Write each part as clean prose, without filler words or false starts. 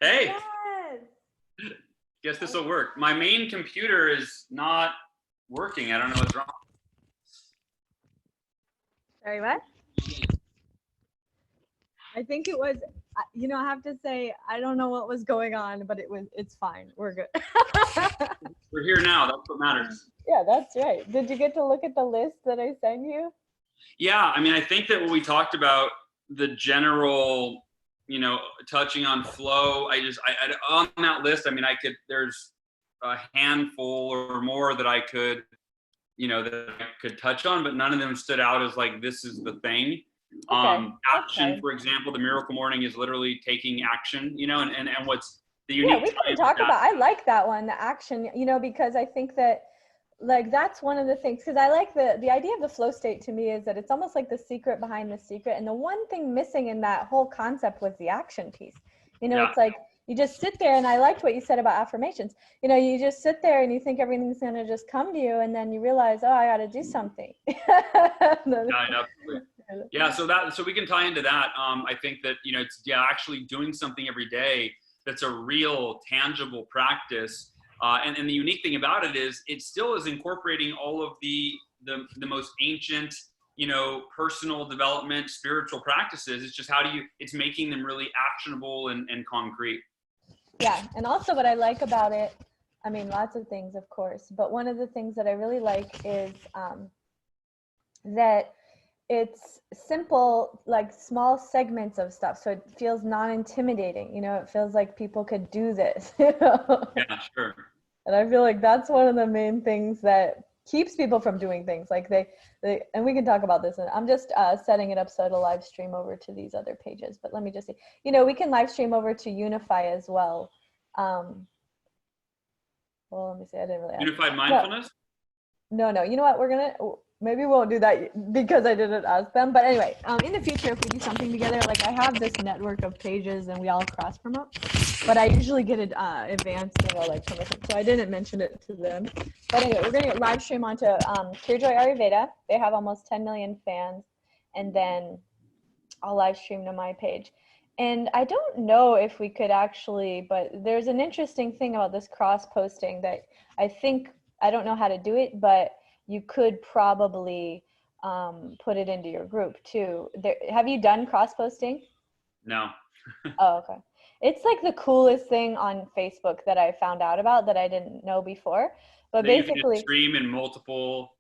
Hey, Yes. guess this will work. My main computer is not working. I don't know what's wrong. Sorry, what? I think it was, I have to say, I don't know what was going on, but it's fine. We're good. We're here now. That's what matters. Yeah, that's right. Did you get to look at the list that I sent you? Yeah, I mean, I think that what we talked about, the general, touching on flow, I on that list, I mean, there's a handful or more that I could, touch on, but none of them stood out as like, this is the thing. Action, for example, the Miracle Morning is literally taking action, and what's the unique. Yeah, we can talk about, I like that one, the action, because I think that like that's one of the things, because I like the idea of the flow state. To me is that it's almost like the secret behind the secret, and the one thing missing in that whole concept was the action piece. It's like you just sit there, and I liked what you said about affirmations. You just sit there and you think everything's going to just come to you, and then you realize, oh, I got to do something. Yeah, so we can tie into that. I think that it's actually doing something every day that's a real tangible practice. And the unique thing about it is it still is incorporating all of the most ancient, personal development, spiritual practices. It's just it's making them really actionable and concrete. Yeah. And also what I like about it, I mean, lots of things, of course, but one of the things that I really like is that it's simple, like small segments of stuff. So it feels non-intimidating, it feels like people could do this. Yeah, sure. And I feel like that's one of the main things that keeps people from doing things. Like they and we can talk about this. And I'm just setting it up so it'll live stream over to these other pages. But let me just see, we can live stream over to Unify as well. Well, let me see. I didn't really. Unified mindfulness? No. You know what? Maybe we won't do that because I didn't ask them. But anyway, in the future, if we do something together, like I have this network of pages and we all cross promote, but I usually get it advanced, permission. So I didn't mention it to them. But anyway, we're going to live stream onto Killjoy Ayurveda. They have almost 10 million fans. And then I'll live stream to my page. And I don't know if we could actually, but there's an interesting thing about this cross posting that I don't know how to do it, but you could probably put it into your group too. Have you done cross posting? No. Oh, okay. It's like the coolest thing on Facebook that I found out about that I didn't know before. But basically, you can stream in multiple.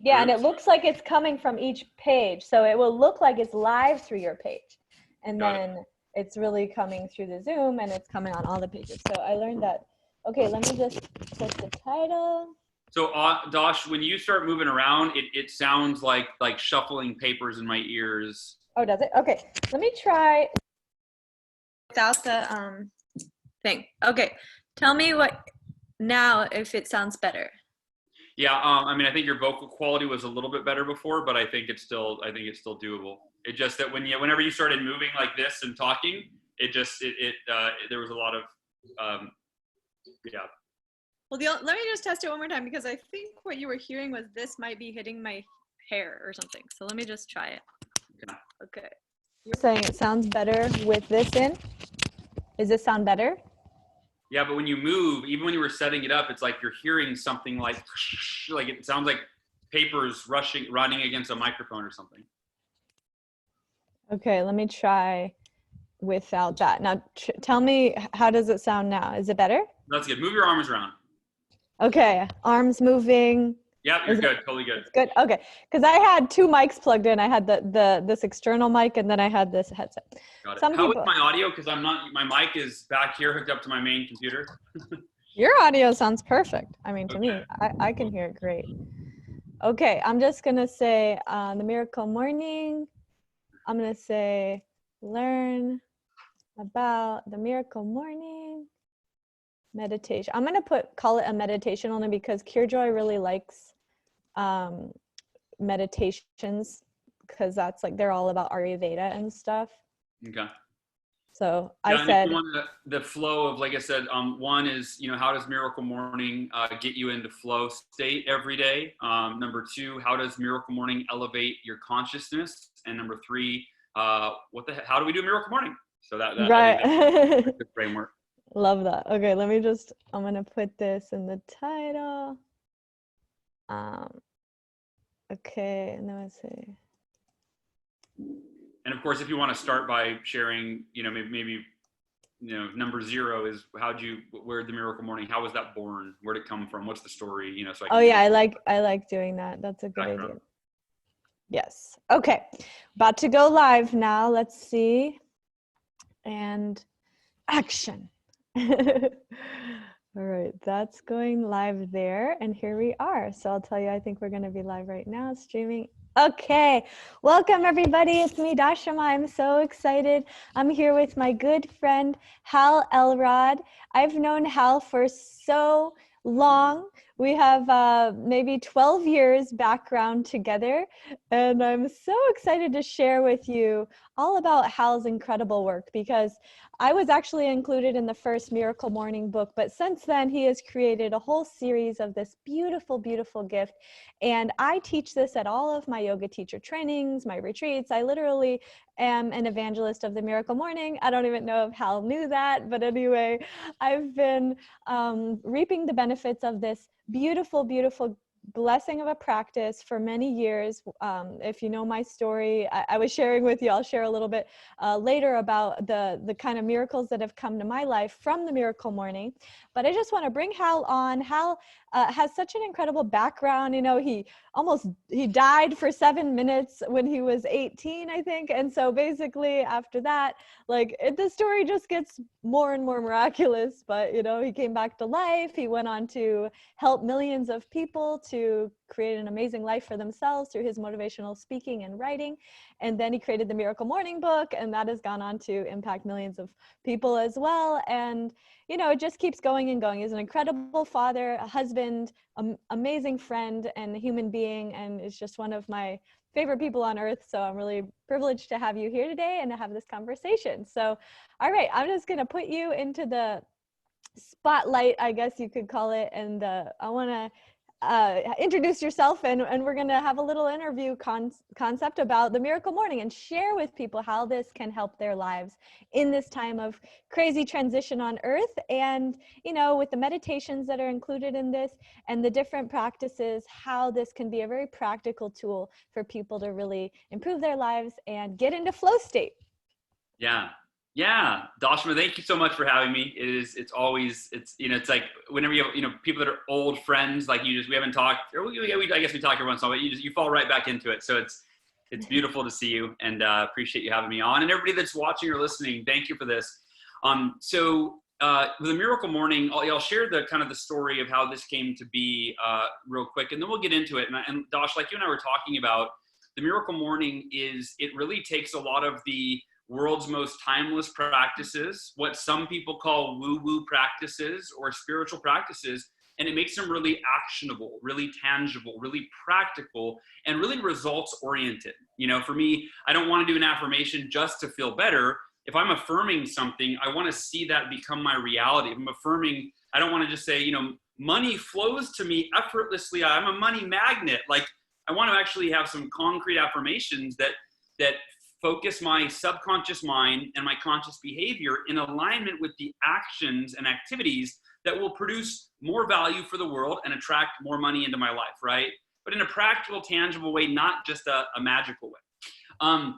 Yeah, groups. And it looks like it's coming from each page, so it will look like it's live through your page, and then it's really coming through the Zoom, and it's coming on all the pages. So I learned that. Okay, let me just put the title. So, Dash, when you start moving around, it sounds like shuffling papers in my ears. Oh, does it? Okay, let me try without the thing. Okay, tell me now if it sounds better. Yeah, I mean, I think your vocal quality was a little bit better before, but I think it's still doable. It just that whenever you started moving like this and talking, there was a lot of yeah. Well, let me just test it one more time because I think what you were hearing was this might be hitting my hair or something. So let me just try it. Okay. You're saying it sounds better with this in? Does this sound better? Yeah, but when you move, even when you were setting it up, it's like you're hearing something like it sounds like papers running against a microphone or something. Okay, let me try without that. Now, tell me, how does it sound now? Is it better? That's good. Move your arms around. Okay, arms moving. Yeah, you're good. Totally good. Good. Okay, because I had two mics plugged in. I had this external mic, and then I had this headset. Got it. How is my audio? Because my mic is back here hooked up to my main computer. Your audio sounds perfect. I mean, to me, I can hear it great. Okay, I'm just gonna say the Miracle Morning. I'm gonna say learn about the Miracle Morning. Meditation. I'm going to call it a meditation only because Killjoy really likes meditations because that's like they're all about Ayurveda and stuff. Okay. So I said the flow of, like I said, one is, how does Miracle Morning get you into flow state every day? Number two, how does Miracle Morning elevate your consciousness? And number three, how do we do Miracle Morning? So that right. I think that's a good framework. Love that. Okay, I'm gonna put this in the title. Okay, and then let's see. And of course, if you want to start by sharing, maybe number 0 is where the Miracle Morning, how was that born? Where'd it come from? What's the story? So I can I like doing that. That's a good background. idea. Yes. Okay. About to go live now. Let's see. And action. All right, that's going live there. And here we are. So I'll tell you, I think we're going to be live right now, streaming. Okay, welcome everybody. It's me, Dashama. I'm so excited. I'm here with my good friend, Hal Elrod. I've known Hal for so long. We have maybe 12 years background together. And I'm so excited to share with you all about Hal's incredible work, because I was actually included in the first Miracle Morning book, but since then he has created a whole series of this beautiful, beautiful gift. And I teach this at all of my yoga teacher trainings, my retreats. I literally am an evangelist of the Miracle Morning. I don't even know if Hal knew that, but anyway, I've been reaping the benefits of this beautiful, beautiful blessing of a practice for many years. If you know my story, I was sharing with you, I'll share a little bit later about the kind of miracles that have come to my life from the Miracle Morning. But I just want to bring Hal on. Hal has such an incredible background. He died for 7 minutes when he was 18, I think. And so basically after that, the story just gets more and more miraculous. But, he came back to life. He went on to help millions of people to create an amazing life for themselves through his motivational speaking and writing. And then he created the Miracle Morning book, and that has gone on to impact millions of people as well. And, it just keeps going and going. He's an incredible father, a husband, amazing friend, and a human being, and is just one of my favorite people on earth. So I'm really privileged to have you here today and to have this conversation. So, all right, I'm just going to put you into the spotlight, I guess you could call it. And I want to introduce yourself, and we're going to have a little interview concept about the Miracle Morning and share with people how this can help their lives in this time of crazy transition on earth. And, with the meditations that are included in this and the different practices, how this can be a very practical tool for people to really improve their lives and get into flow state. Yeah, Dashama, thank you so much for having me. It's it's like whenever you have, people that are old friends, like we haven't talked, or I guess we talk every once in a while, but you fall right back into it. So it's beautiful to see you, and appreciate you having me on. And everybody that's watching or listening, thank you for this. So with the Miracle Morning, I'll share the kind of the story of how this came to be real quick, and then we'll get into it. And Dash, like you and I were talking about, the Miracle Morning it really takes a lot of the world's most timeless practices, what some people call woo-woo practices or spiritual practices, and it makes them really actionable, really tangible, really practical, and really results oriented. For me, I don't want to do an affirmation just to feel better. If I'm affirming something, I want to see that become my reality. If I'm affirming, I don't want to just say, money flows to me effortlessly. I'm a money magnet. I want to actually have some concrete affirmations that focus my subconscious mind and my conscious behavior in alignment with the actions and activities that will produce more value for the world and attract more money into my life, right? But in a practical, tangible way, not just a magical way.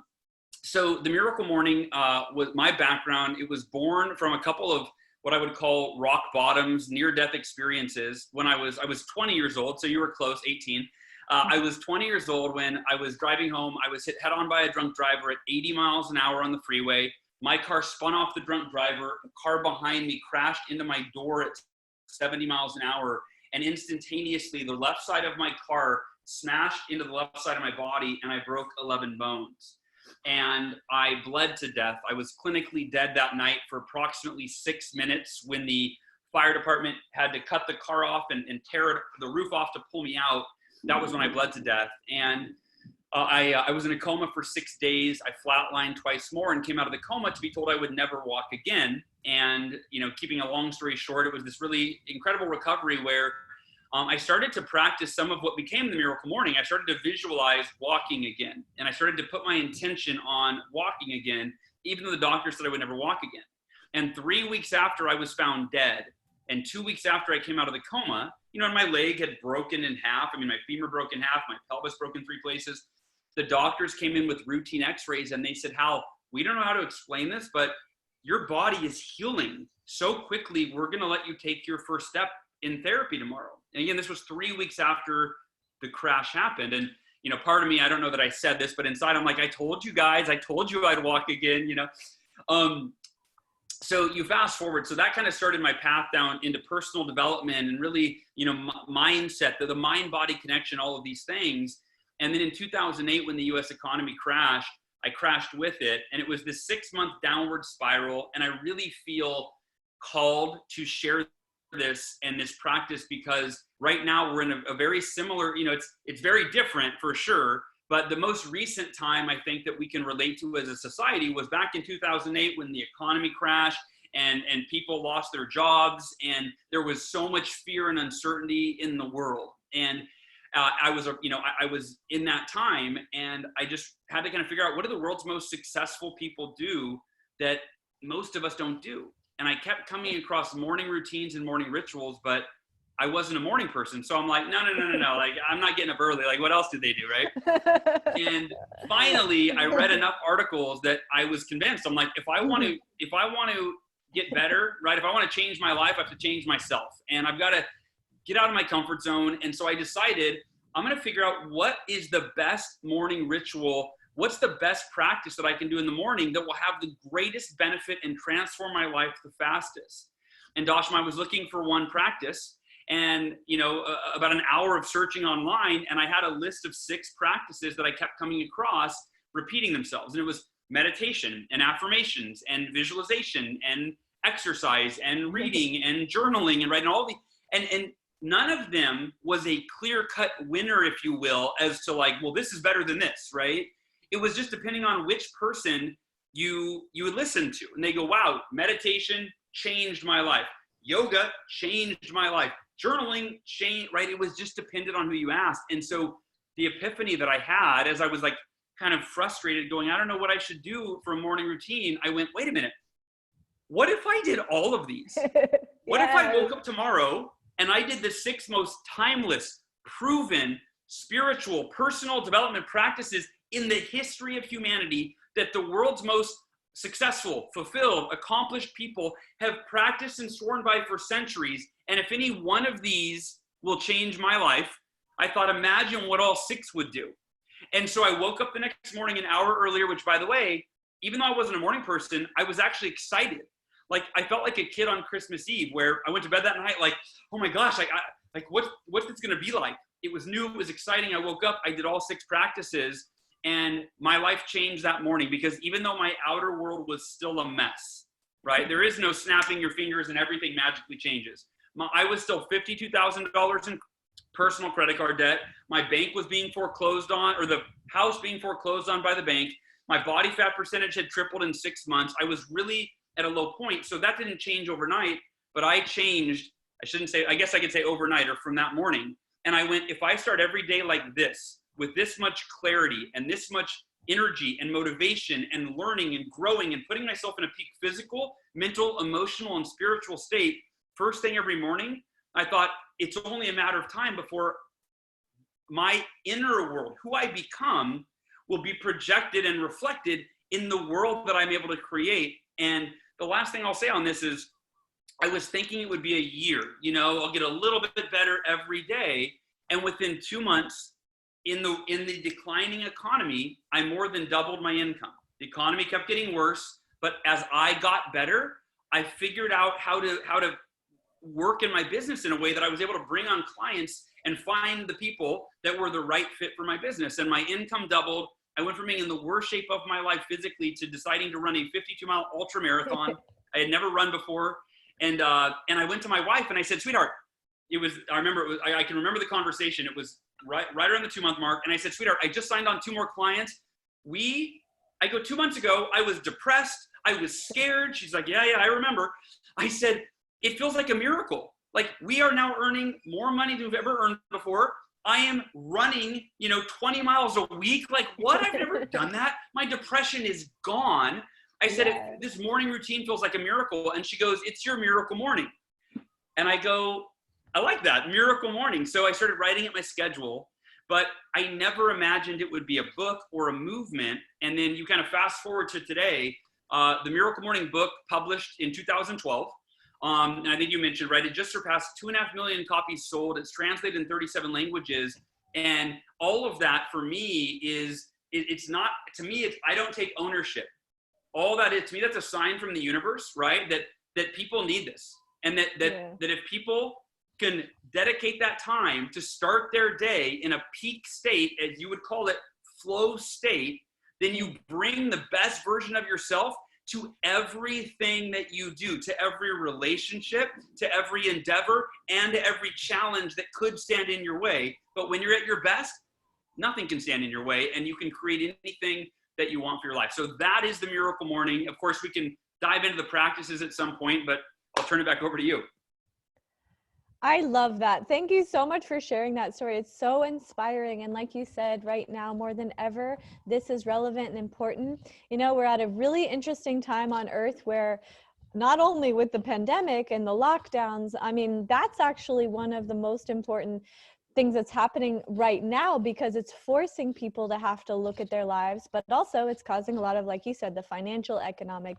So the Miracle Morning was my background. It was born from a couple of what I would call rock bottoms, near-death experiences when I was 20 years old. So you were close, 18. I was 20 years old when I was driving home. I was hit head on by a drunk driver at 80 miles an hour on the freeway. My car spun off the drunk driver. The car behind me crashed into my door at 70 miles an hour. And instantaneously, the left side of my car smashed into the left side of my body, and I broke 11 bones. And I bled to death. I was clinically dead that night for approximately 6 minutes when the fire department had to cut the car off and tear the roof off to pull me out. That was when I bled to death. And I was in a coma for 6 days. I flatlined twice more and came out of the coma to be told I would never walk again. And, keeping a long story short, it was this really incredible recovery where I started to practice some of what became the Miracle Morning. I started to visualize walking again. And I started to put my intention on walking again, even though the doctor said I would never walk again. And 3 weeks after I was found dead, and 2 weeks after I came out of the coma, you know, and my leg had broken in half. I mean, my femur broke in half, my pelvis broke in 3 places. The doctors came in with routine x-rays and they said, Hal, we don't know how to explain this, but your body is healing so quickly. We're going to let you take your first step in therapy tomorrow. And again, this was 3 weeks after the crash happened. And, you know, part of me, I don't know that I said this, but inside I'm like, I told you guys, I told you I'd walk again, you know? So you fast forward. So that kind of started my path down into personal development and really, you know, mindset, the mind-body connection, all of these things. And then in 2008, when the US economy crashed, I crashed with it. And it was this 6-month downward spiral. And I really feel called to share this and this practice because right now we're in a very similar, you know, it's very different for sure. But the most recent time I think that we can relate to as a society was back in 2008 when the economy crashed and people lost their jobs and there was so much fear and uncertainty in the world. And I was in that time and I just had to kind of figure out what do the world's most successful people do that most of us don't do. And I kept coming across morning routines and morning rituals, but I wasn't a morning person. So I'm like, no. Like, I'm not getting up early. Like, what else did they do, right? And finally, I read enough articles that I was convinced. I'm like, if I want to get better, right? If I want to change my life, I have to change myself. And I've got to get out of my comfort zone. And so I decided I'm going to figure out what is the best morning ritual. What's the best practice that I can do in the morning that will have the greatest benefit and transform my life the fastest? And Dashama, I was looking for one practice. And, you know, about an hour of searching online, and I had a list of 6 practices that I kept coming across repeating themselves. And it was meditation and affirmations and visualization and exercise and reading and journaling and writing all the, and none of them was a clear-cut winner, if you will, as to like, well, this is better than this, right? It was just depending on which person you would listen to. And they go, wow, meditation changed my life. Yoga changed my life. Journaling changed, right? It was just dependent on who you asked. And so the epiphany that I had as I was like kind of frustrated going, I don't know what I should do for a morning routine. I went, wait a minute. What if I did all of these? What if I woke up tomorrow and I did the 6 most timeless, proven, spiritual, personal development practices in the history of humanity that the world's most successful, fulfilled, accomplished people have practiced and sworn by for centuries. And if any one of these will change my life, I thought, imagine what all 6 would do. And so I woke up the next morning an hour earlier, which by the way, even though I wasn't a morning person, I was actually excited. Like I felt like a kid on Christmas Eve where I went to bed that night, like, oh my gosh, what's this going to be like? It was new. It was exciting. I woke up, I did all 6 practices. And my life changed that morning because even though my outer world was still a mess, right? There is no snapping your fingers and everything magically changes. I was still $52,000 in personal credit card debt. My bank was being foreclosed on, or the house being foreclosed on by the bank. My body fat percentage had tripled in 6 months. I was really at a low point. So that didn't change overnight, but I changed. I guess I could say overnight or from that morning. And I went, if I start every day like this, with this much clarity and this much energy and motivation and learning and growing and putting myself in a peak physical, mental, emotional, and spiritual state, first thing every morning, I thought it's only a matter of time before my inner world, who I become, will be projected and reflected in the world that I'm able to create. And the last thing I'll say on this is, I was thinking it would be a year, you know, I'll get a little bit better every day. And within 2 months, in the declining economy, I more than doubled my income. The economy kept getting worse, but as I got better, I figured out how to work in my business in a way that I was able to bring on clients and find the people that were the right fit for my business. And my income doubled. I went from being in the worst shape of my life physically to deciding to run a 52-mile ultra marathon. I had never run before. And I went to my wife and I said, sweetheart, I can remember the conversation. It was right around the 2-month mark. And I said, sweetheart, I just signed on 2 more clients. 2 months ago, I was depressed. I was scared. She's like, yeah, I remember. I said, it feels like a miracle. Like we are now earning more money than we've ever earned before. I am running, 20 miles a week. Like what? I've never done that. My depression is gone. I said, Yes. this morning routine feels like a miracle. And she goes, it's your miracle morning. And I go, I like that, miracle morning. So I started writing it my schedule, but I never imagined it would be a book or a movement. And then you kind of fast forward to today, the Miracle Morning book published in 2012. And I think you mentioned, right, it just surpassed 2.5 million copies sold. It's translated in 37 languages. And all of that for me is, it's not, to me, it's, I don't take ownership. All that is, to me, that's a sign from the universe, right? That people need this. And that if people can dedicate that time to start their day in a peak state, as you would call it, flow state, then you bring the best version of yourself to everything that you do, to every relationship, to every endeavor, and to every challenge that could stand in your way. But when you're at your best, nothing can stand in your way, and you can create anything that you want for your life. So that is the Miracle Morning. Of course, we can dive into the practices at some point, but I'll turn it back over to you. I love that. Thank you so much for sharing that story. It's so inspiring. And like you said, right now, more than ever, this is relevant and important. You know, we're at a really interesting time on Earth where not only with the pandemic and the lockdowns, I mean, that's actually one of the most important things that's happening right now, because it's forcing people to have to look at their lives, but also it's causing a lot of, like you said, the financial economic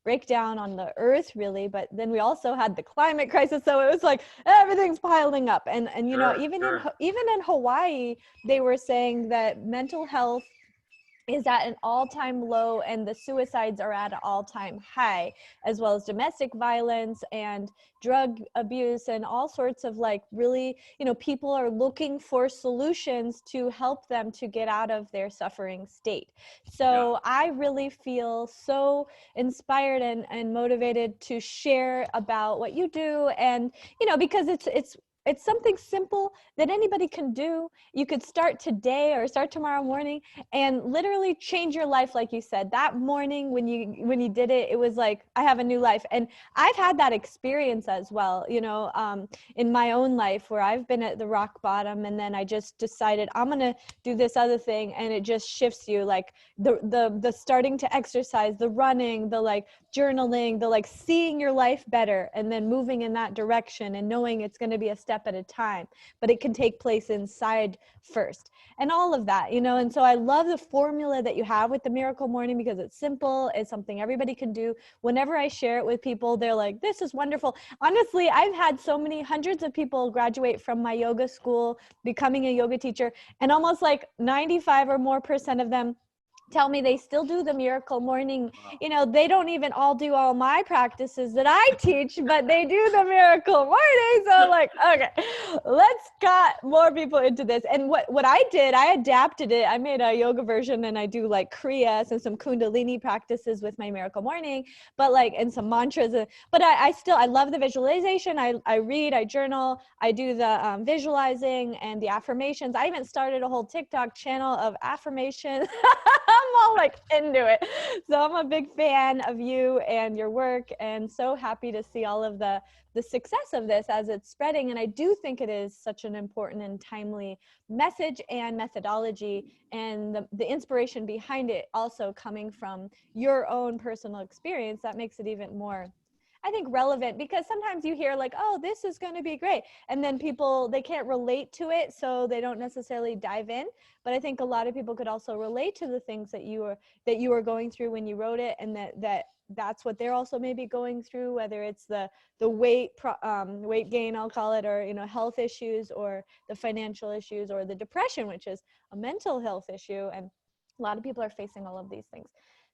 breakdown on the earth, really. But then we also had the climate crisis, so it was like everything's piling up. And you know, even in Hawaii, they were saying that mental health is at an all-time low and the suicides are at an all-time high, as well as domestic violence and drug abuse and all sorts of, like, really, you know, people are looking for solutions to help them to get out of their suffering state. So I really feel so inspired and motivated to share about what you do. And, you know, because it's something simple that anybody can do. You could start today or start tomorrow morning and literally change your life. Like you said, that morning when you did it, it was like, I have a new life. And I've had that experience as well, you know, in my own life, where I've been at the rock bottom and then I just decided I'm going to do this other thing. And it just shifts you, like the starting to exercise, the running, the like journaling, the like seeing your life better and then moving in that direction and knowing it's going to be a step at a time, but it can take place inside first, and all of that, you know. And so I love the formula that you have with the Miracle Morning, because it's simple, it's something everybody can do. Whenever I share it with people, they're like, this is wonderful. Honestly, I've had so many hundreds of people graduate from my yoga school, becoming a yoga teacher, and almost like 95 or more % of them tell me they still do the Miracle Morning. You know, they don't even all do all my practices that I teach, but they do the Miracle Morning. So I'm like, okay, let's get more people into this. And what I did, I adapted it. I made a yoga version and I do like Kriyas and some Kundalini practices with my Miracle Morning, but like, and some mantras. But I love the visualization. I read, I journal, I do the visualizing and the affirmations. I even started a whole TikTok channel of affirmations. I'm all like into it. So I'm a big fan of you and your work, and so happy to see all of the success of this as it's spreading. And I do think it is such an important and timely message and methodology, and the inspiration behind it also coming from your own personal experience, that makes it even more, I think, relevant, because sometimes you hear like, oh, this is going to be great. And then people, they can't relate to it, so they don't necessarily dive in. But I think a lot of people could also relate to the things that you were going through when you wrote it, and that's what they're also maybe going through, whether it's the weight gain, I'll call it, or, you know, health issues, or the financial issues, or the depression, which is a mental health issue. And a lot of people are facing all of these things.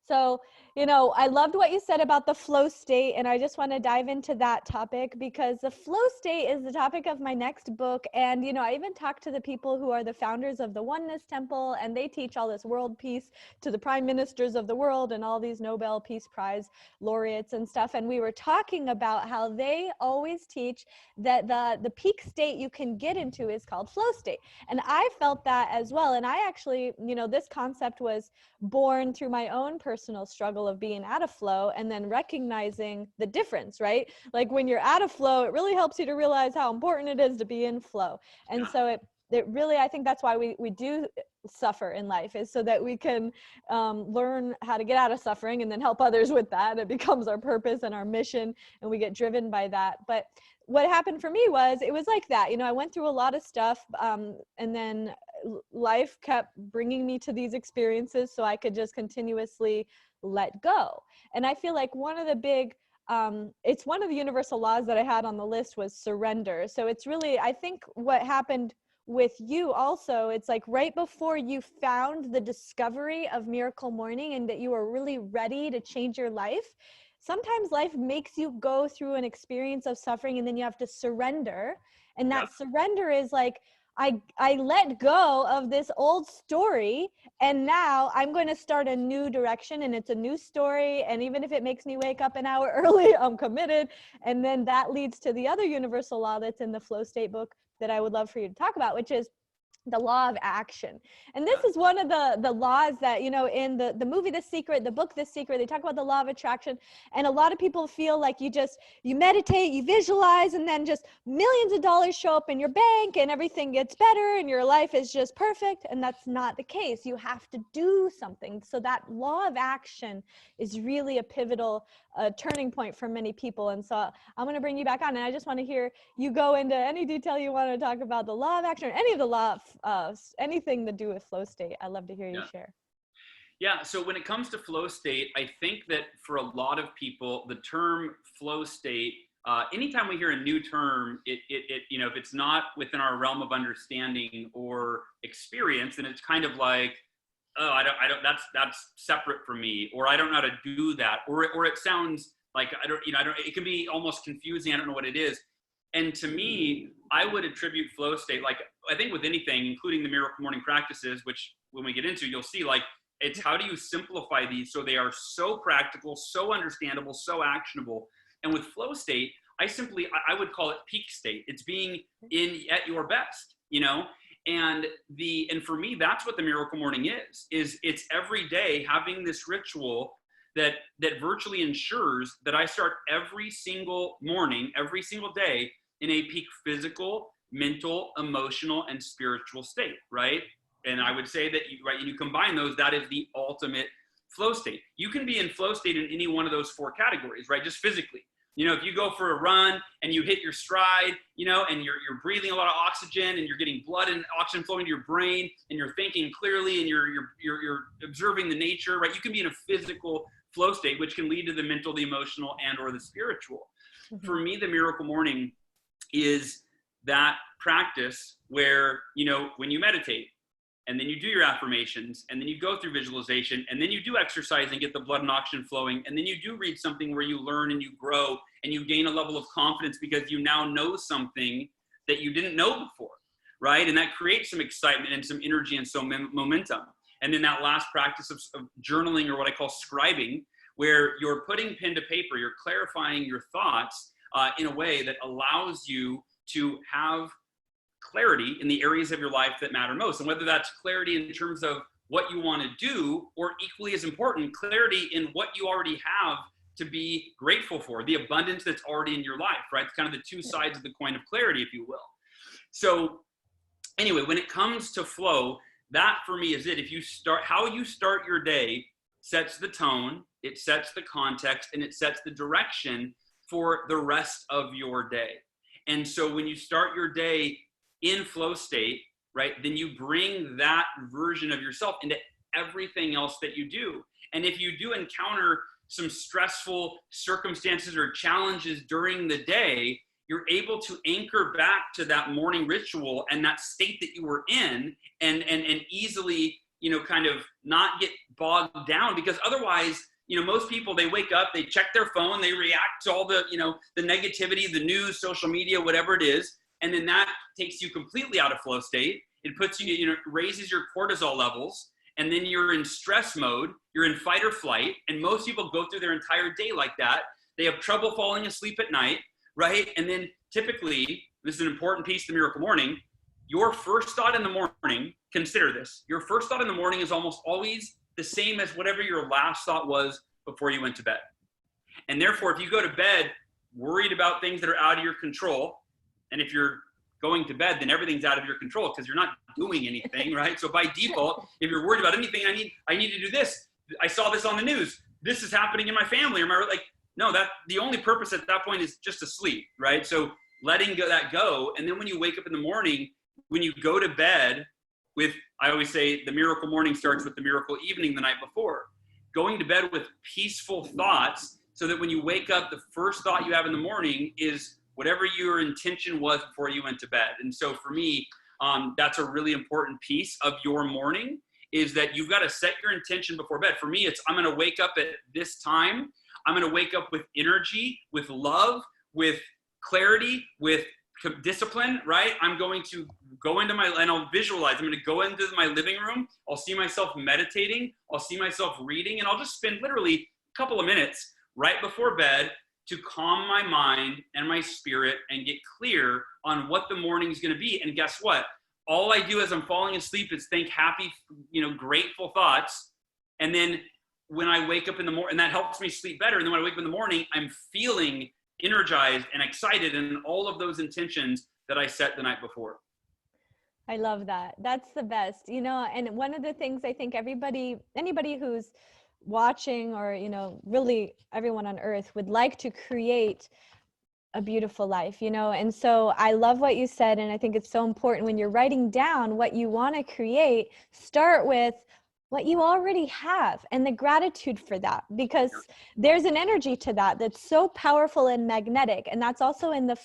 So, you know, I loved what you said about the flow state, and I just want to dive into that topic, because the flow state is the topic of my next book. And, you know, I even talked to the people who are the founders of the Oneness Temple, and they teach all this world peace to the prime ministers of the world and all these Nobel Peace Prize laureates and stuff. And we were talking about how they always teach that the peak state you can get into is called flow state. And I felt that as well. And I actually, you know, this concept was born through my own personal struggle of being out of flow, and then recognizing the difference, right? Like when you're out of flow, it really helps you to realize how important it is to be in flow. And so I think that's why we do suffer in life, is so that we can learn how to get out of suffering and then help others with that. It becomes our purpose and our mission, and we get driven by that. But what happened for me was, it was like that, I went through a lot of stuff, and then life kept bringing me to these experiences so I could just continuously let go. And I feel like one of the big it's one of the universal laws that I had on the list was surrender. So it's really, I think what happened with you also, it's like right before you found the discovery of Miracle Morning and that you were really ready to change your life, sometimes life makes you go through an experience of suffering, and then you have to surrender. And that surrender is like, I let go of this old story, and now I'm going to start a new direction, and it's a new story. And even if it makes me wake up an hour early, I'm committed. And then that leads to the other universal law that's in the Flow State book that I would love for you to talk about, which is the law of action. And this is one of the laws that, in the movie The Secret, the book The Secret, they talk about the law of attraction. And a lot of people feel like you meditate, you visualize, and then just millions of dollars show up in your bank and everything gets better and your life is just perfect. And that's not the case. You have to do something. So that law of action is really a pivotal turning point for many people. And so I'm going to bring you back on, and I just want to hear you go into any detail you want to talk about the law of action or any of the law of anything to do with flow state. I'd love to hear you share. Yeah. So when it comes to flow state, I think that for a lot of people, the term flow state, anytime we hear a new term, it if it's not within our realm of understanding or experience, then it's kind of like, oh, I don't, that's separate from me, or I don't know how to do that. Or it sounds like, it can be almost confusing. I don't know what it is. And to me, I would attribute flow state, like I think with anything, including the Miracle Morning practices, which when we get into, you'll see, like, it's how do you simplify these so they are so practical, so understandable, so actionable. And with flow state, I would call it peak state. It's being at your best, And for me, that's what the Miracle Morning is it's every day having this ritual that virtually ensures that I start every single morning, every single day in a peak physical, mental, emotional, and spiritual state, right? And I would say that, you combine those, that is the ultimate flow state. You can be in flow state in any one of those four categories, right? Just physically. If you go for a run and you hit your stride, and you're breathing a lot of oxygen and you're getting blood and oxygen flowing to your brain and you're thinking clearly and you're observing the nature, right? You can be in a physical flow state, which can lead to the mental, the emotional, and or the spiritual. Mm-hmm. For me, the Miracle Morning is that practice where, when you meditate and then you do your affirmations and then you go through visualization and then you do exercise and get the blood and oxygen flowing, and then you do read something where you learn and you grow and you gain a level of confidence because you now know something that you didn't know before, right? And that creates some excitement and some energy and some momentum. And then that last practice of journaling, or what I call scribing, where you're putting pen to paper, you're clarifying your thoughts in a way that allows you to have clarity in the areas of your life that matter most. And whether that's clarity in terms of what you want to do, or equally as important, clarity in what you already have to be grateful for, the abundance that's already in your life, right? It's kind of the two sides of the coin of clarity, if you will. So anyway, when it comes to flow, that for me is it. How you start your day sets the tone, it sets the context, and it sets the direction for the rest of your day. And so when you start your day in flow state, right, then you bring that version of yourself into everything else that you do. And if you do encounter some stressful circumstances or challenges during the day, you're able to anchor back to that morning ritual and that state that you were in, and easily, kind of not get bogged down. Because otherwise, most people, they wake up, they check their phone, they react to all the, the negativity, the news, social media, whatever it is. And then that takes you completely out of flow state. It puts you, raises your cortisol levels. And then you're in stress mode, you're in fight or flight. And most people go through their entire day like that. They have trouble falling asleep at night, right? And then typically, this is an important piece of the Miracle Morning, your first thought in the morning, consider this, your first thought in the morning is almost always the same as whatever your last thought was before you went to bed. And therefore, if you go to bed worried about things that are out of your control, and if you're going to bed, then everything's out of your control because you're not doing anything, right? So by default, if you're worried about anything, I need to do this. I saw this on the news. This is happening in my family. Or like, no, that the only purpose at that point is just to sleep, right? So letting that go. And then when you wake up in the morning, when you go to bed with, I always say the miracle morning starts with the miracle evening the night before. Going to bed with peaceful thoughts so that when you wake up, the first thought you have in the morning is whatever your intention was before you went to bed. And so for me, that's a really important piece of your morning, is that you've got to set your intention before bed. For me, it's I'm going to wake up at this time. I'm going to wake up with energy, with love, with clarity, with discipline, right? I'm going to go into and I'll visualize. I'm going to go into my living room. I'll see myself meditating. I'll see myself reading, and I'll just spend literally a couple of minutes right before bed to calm my mind and my spirit and get clear on what the morning is going to be. And guess what? All I do as I'm falling asleep is think happy, grateful thoughts. And then when I wake up in the morning, and that helps me sleep better. And then when I wake up in the morning, I'm feeling energized and excited and all of those intentions that I set the night before. I love that. That's the best, and one of the things I think anybody who's watching, or, really everyone on earth would like to create a beautiful life, and so I love what you said. And I think it's so important when you're writing down what you want to create, start with what you already have and the gratitude for that, because there's an energy to that that's so powerful and magnetic. And that's also in the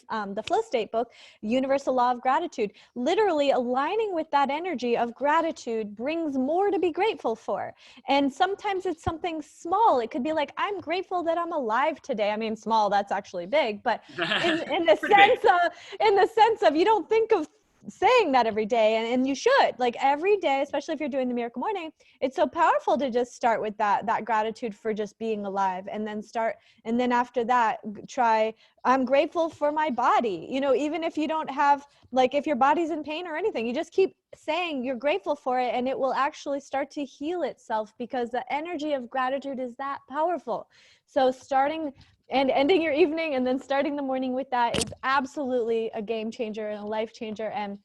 Flow State book, Universal Law of Gratitude. Literally aligning with that energy of gratitude brings more to be grateful for. And sometimes it's something small. It could be like, I'm grateful that I'm alive today. I mean, small, that's actually big, but in the sense of you don't think of saying that every day, and you should, like every day, especially if you're doing the miracle morning. It's so powerful to just start with that gratitude for just being alive, and then after that try, I'm grateful for my body. Even if you don't have, like, if your body's in pain or anything, you just keep saying you're grateful for it, and it will actually start to heal itself, because the energy of gratitude is that powerful. So starting and ending your evening and then starting the morning with that is absolutely a game changer and a life changer, and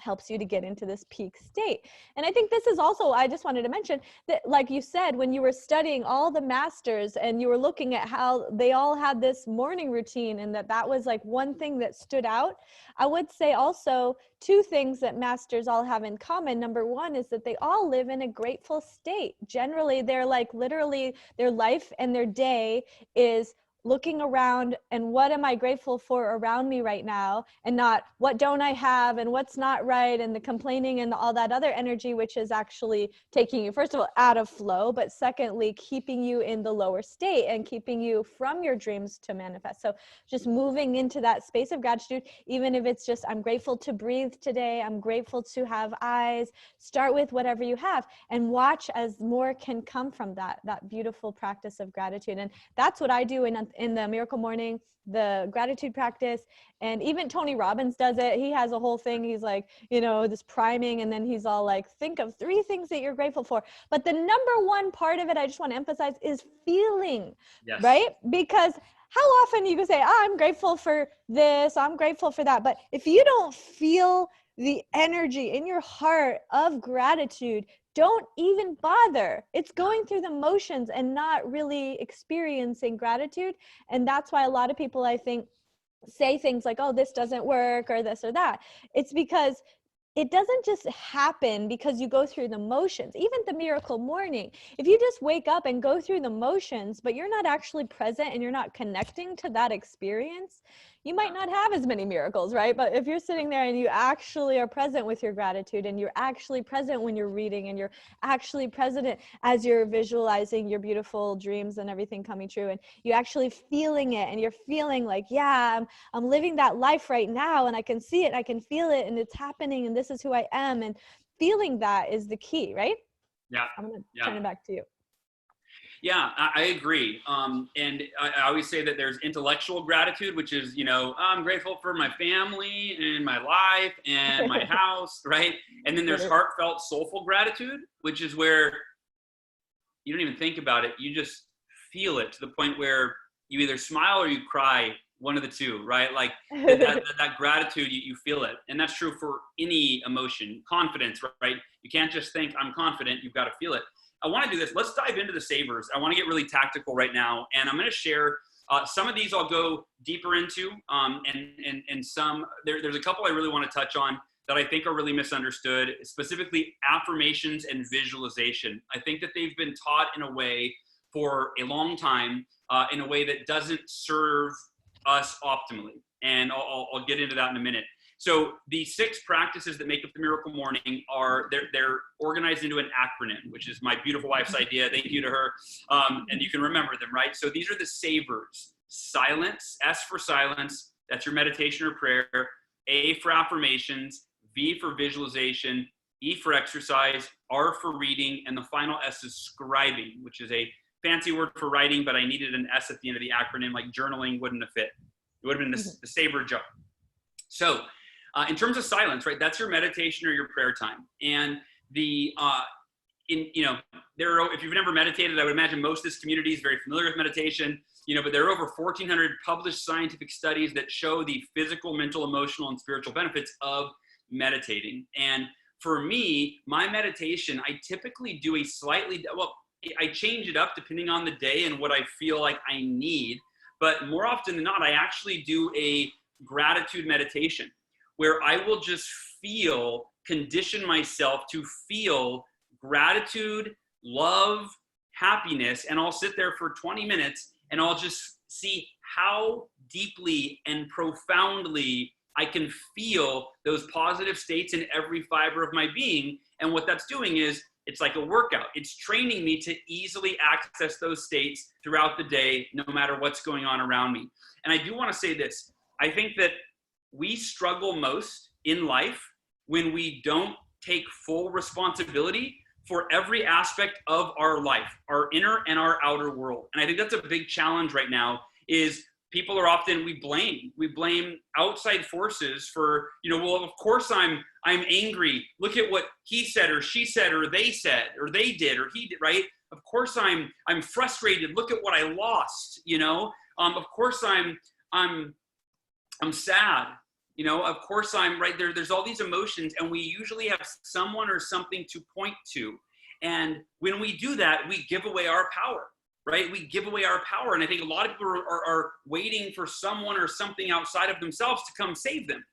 helps you to get into this peak state. And I think this is also, I just wanted to mention that, like you said, when you were studying all the masters and you were looking at how they all had this morning routine, and that was like one thing that stood out, I would say also two things that masters all have in common. Number one is that they all live in a grateful state. Generally, they're like, literally their life and their day is looking around and what am I grateful for around me right now, and not what don't I have and what's not right, and the complaining and all that other energy, which is actually taking you, first of all, out of flow, but secondly, keeping you in the lower state and keeping you from your dreams to manifest. So just moving into that space of gratitude, even if it's just, I'm grateful to breathe today, I'm grateful to have eyes. Start with whatever you have and watch as more can come from that beautiful practice of gratitude. And that's what I do in the miracle morning, the gratitude practice. And even Tony Robbins does it. He has a whole thing. He's like, this priming, and then he's all like, think of 3 things that you're grateful for. But the number one part of it, I just want to emphasize, is feeling. Yes. Right? Because how often you can say, I'm grateful for this, I'm grateful for that. But if you don't feel the energy in your heart of gratitude, don't even bother. It's going through the motions and not really experiencing gratitude. And that's why a lot of people, I think, say things like, oh, this doesn't work, or this or that. It's because it doesn't just happen because you go through the motions. Even the miracle morning, if you just wake up and go through the motions, but you're not actually present and you're not connecting to that experience, you might not have as many miracles, right? But if you're sitting there and you actually are present with your gratitude, and you're actually present when you're reading, and you're actually present as you're visualizing your beautiful dreams and everything coming true, and you actually feeling it, and you're feeling like, yeah, I'm living that life right now, and I can see it, I can feel it, and it's happening, and this is who I am, and feeling that is the key, right? Yeah. I'm going to turn it back to you. Yeah, I agree. And I always say that there's intellectual gratitude, which is, I'm grateful for my family and my life and my house, right? And then there's heartfelt, soulful gratitude, which is where you don't even think about it. You just feel it to the point where you either smile or you cry one of the two, right? Like that gratitude, you feel it. And that's true for any emotion. Confidence, right? You can't just think I'm confident, you've got to feel it. I want to do this. Let's dive into the savers. I want to get really tactical right now. And I'm going to share some of these I'll go deeper into. And some, there's a couple I really want to touch on that I think are really misunderstood, specifically affirmations and visualization. I think that they've been taught in a way for a long time, in a way that doesn't serve us optimally. And I'll get into that in a minute. So the 6 practices that make up the Miracle Morning are, they're organized into an acronym, which is my beautiful wife's idea. Thank you to her. And you can remember them, right? So these are the savers. Silence, S for silence. That's your meditation or prayer. A for affirmations. V for visualization. E for exercise. R for reading. And the final S is scribing, which is a fancy word for writing, but I needed an S at the end of the acronym, like journaling wouldn't have fit. It would have been the saver jar. So in terms of silence, right, that's your meditation or your prayer time. And the, if you've never meditated, I would imagine most of this community is very familiar with meditation, but there are over 1,400 published scientific studies that show the physical, mental, emotional, and spiritual benefits of meditating. And for me, my meditation, I typically do I change it up depending on the day and what I feel like I need. But more often than not, I actually do a gratitude meditation where I will just condition myself to feel gratitude, love, happiness, and I'll sit there for 20 minutes and I'll just see how deeply and profoundly I can feel those positive states in every fiber of my being. And what that's doing is, it's like a workout. It's training me to easily access those states throughout the day, no matter what's going on around me. And I do want to say this. I think that we struggle most in life when we don't take full responsibility for every aspect of our life, our inner and our outer world. And I think that's a big challenge right now is people are often, we blame outside forces for, well, of course I'm angry. Look at what he said or she said or they said or they did or he did, right? Of course I'm frustrated. Look at what I lost, Of course I'm sad, of course I'm right there. There's all these emotions and we usually have someone or something to point to. And when we do that, we give away our power. Right? We give away our power. And I think a lot of people are waiting for someone or something outside of themselves to come save them.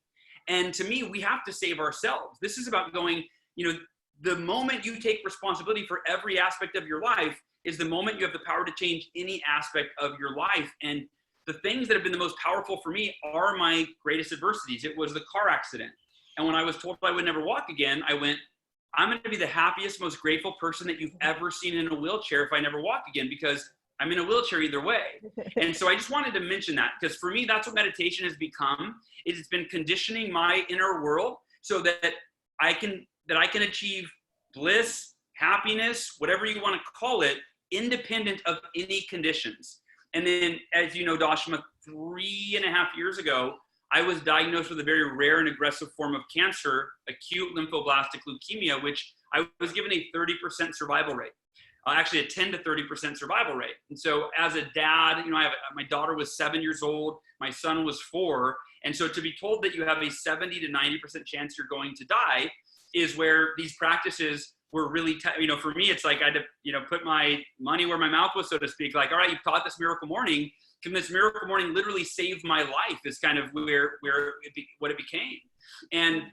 And to me, we have to save ourselves. This is about going, the moment you take responsibility for every aspect of your life is the moment you have the power to change any aspect of your life. And the things that have been the most powerful for me are my greatest adversities. It was the car accident. And when I was told I would never walk again, I went, I'm going to be the happiest, most grateful person that you've ever seen in a wheelchair if I never walk again, because I'm in a wheelchair either way. And so I just wanted to mention that because for me, that's what meditation has become. It's been conditioning my inner world so that I can achieve bliss, happiness, whatever you want to call it, independent of any conditions. And then, as you know, Dashama, 3.5 years ago, I was diagnosed with a very rare and aggressive form of cancer, acute lymphoblastic leukemia, which I was given a 30% survival rate, actually a 10 to 30% survival rate. And so as a dad, my daughter was 7 years old, my son was 4. And so to be told that you have a 70 to 90% chance you're going to die is where these practices were really, for me, it's like I had to, put my money where my mouth was, so to speak. Like, all right, you've taught this Miracle Morning. Can this Miracle Morning literally save my life is kind of what it became. And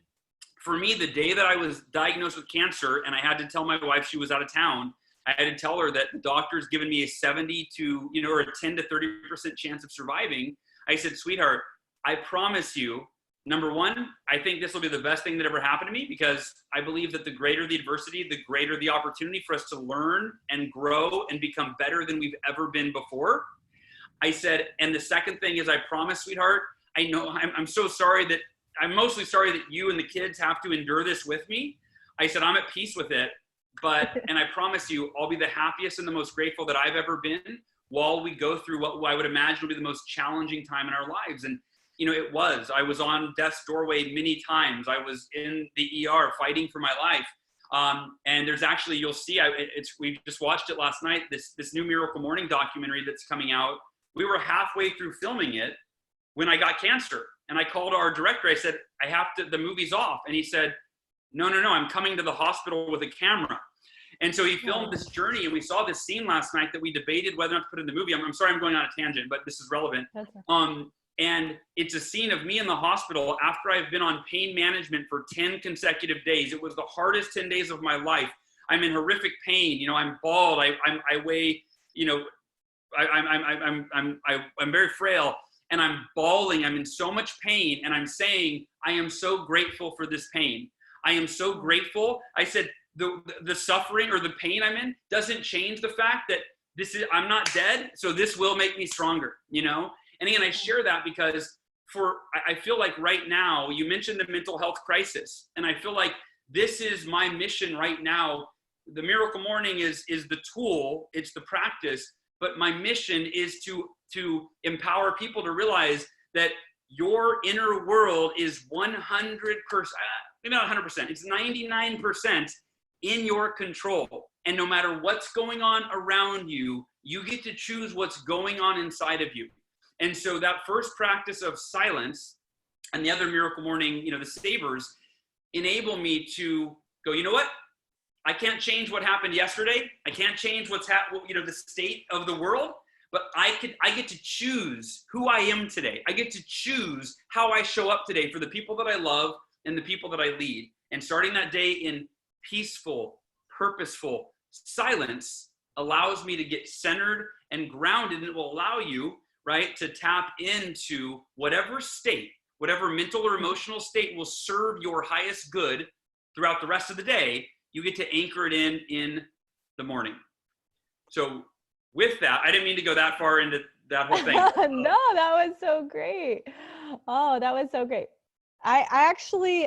for me, the day that I was diagnosed with cancer and I had to tell my wife she was out of town, I had to tell her that the doctor's given me a 70 to, or a 10 to 30% chance of surviving. I said, sweetheart, I promise you, number one, I think this will be the best thing that ever happened to me because I believe that the greater the adversity, the greater the opportunity for us to learn and grow and become better than we've ever been before. I said, and the second thing is, I promise, sweetheart, I know I'm so sorry that I'm mostly sorry that you and the kids have to endure this with me. I said, I'm at peace with it, and I promise you, I'll be the happiest and the most grateful that I've ever been while we go through what I would imagine will be the most challenging time in our lives. And, it was, I was on death's doorway many times. I was in the ER fighting for my life. And there's actually, you'll see, we just watched it last night, this new Miracle Morning documentary that's coming out. We were halfway through filming it when I got cancer. And I called our director. I said, the movie's off. And he said, no, I'm coming to the hospital with a camera. And so he filmed this journey, and we saw this scene last night that we debated whether or not to put in the movie. I'm sorry I'm going on a tangent, but this is relevant. And it's a scene of me in the hospital after I've been on pain management for 10 consecutive days. It was the hardest 10 days of my life. I'm in horrific pain. I'm bald. I weigh, I'm very frail, and I'm bawling. I'm in so much pain, and I'm saying, I am so grateful for this pain. I am so grateful. I said, the suffering or the pain I'm in doesn't change the fact that I'm not dead. So this will make me stronger, And again, I share that because I feel like right now, you mentioned the mental health crisis, and I feel like this is my mission right now. The Miracle Morning is the tool, it's the practice, but my mission is to empower people to realize that your inner world is 100%, maybe not 100%, it's 99% in your control. And no matter what's going on around you, you get to choose what's going on inside of you. And so that first practice of silence and the other Miracle Morning, the savers, enable me to go, you know what? I can't change what happened yesterday. I can't change what's the state of the world, but I get to choose who I am today. I get to choose how I show up today for the people that I love and the people that I lead. And starting that day in peaceful, purposeful silence allows me to get centered and grounded, and it will allow you, right, to tap into whatever state, whatever mental or emotional state will serve your highest good throughout the rest of the day. You get to anchor it in the morning. So with that, I didn't mean to go that far into that whole thing. No, that was so great. Oh, that was so great. I actually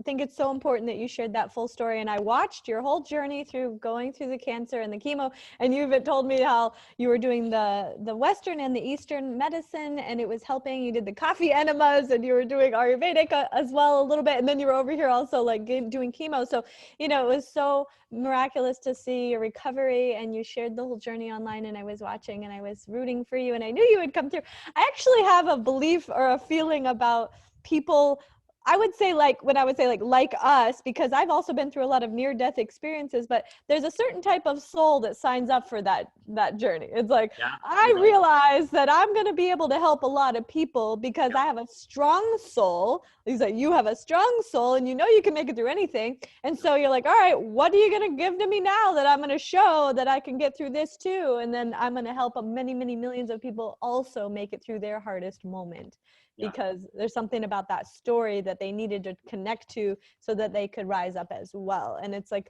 think it's so important that you shared that full story. And I watched your whole journey through going through the cancer and the chemo. And you even told me how you were doing the Western and the Eastern medicine, and it was helping. You did the coffee enemas, and you were doing Ayurvedic as well a little bit. And then you were over here also doing chemo. So, it was so miraculous to see your recovery, and you shared the whole journey online, and I was watching and I was rooting for you, and I knew you would come through. I actually have a belief or a feeling about people, I would say like us, because I've also been through a lot of near-death experiences, but there's a certain type of soul that signs up for that journey. It's like, I realize that I'm going to be able to help a lot of people because I have a strong soul. He's like, you have a strong soul, and you can make it through anything. And so you're like, all right, what are you going to give to me now that I'm going to show that I can get through this too? And then I'm going to help many, many millions of people also make it through their hardest moment. Because there's something about that story that they needed to connect to so that they could rise up as well. And it's like,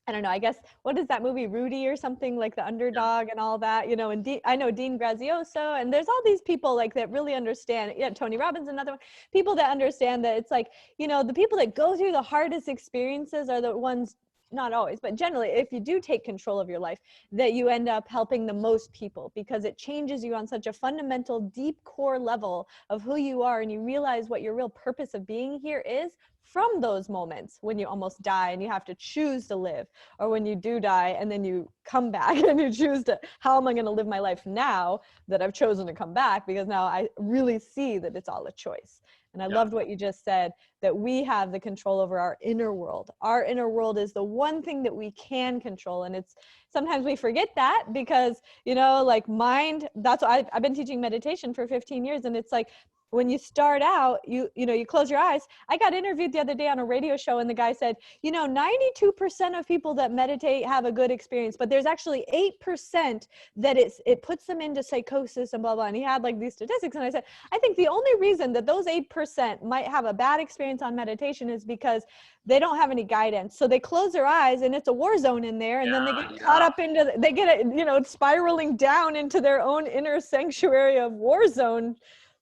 I don't know, I guess, what is that movie, Rudy or something, like the underdog and all that, and I know Dean Grazioso, and there's all these people like that really understand. Tony Robbins, another one, people that understand that it's like, the people that go through the hardest experiences are the ones, not always, but generally, if you do take control of your life, that you end up helping the most people, because it changes you on such a fundamental, deep core level of who you are, and you realize what your real purpose of being here is from those moments when you almost die and you have to choose to live, or when you do die and then you come back and you choose to, how am I going to live my life now that I've chosen to come back? Because now I really see that it's all a choice. And I loved what you just said, that we have the control over our inner world. Our inner world is the one thing that we can control. And it's sometimes we forget that because, like mind, that's what I've been teaching meditation for 15 years. And it's like, when you start out, you close your eyes. I got interviewed the other day on a radio show, and the guy said, 92% of people that meditate have a good experience, but there's actually 8% that it puts them into psychosis and blah, blah. And he had like these statistics. And I said, I think the only reason that those 8% might have a bad experience on meditation is because they don't have any guidance. So they close their eyes and it's a war zone in there. And then they get caught up they get it, spiraling down into their own inner sanctuary of war zone.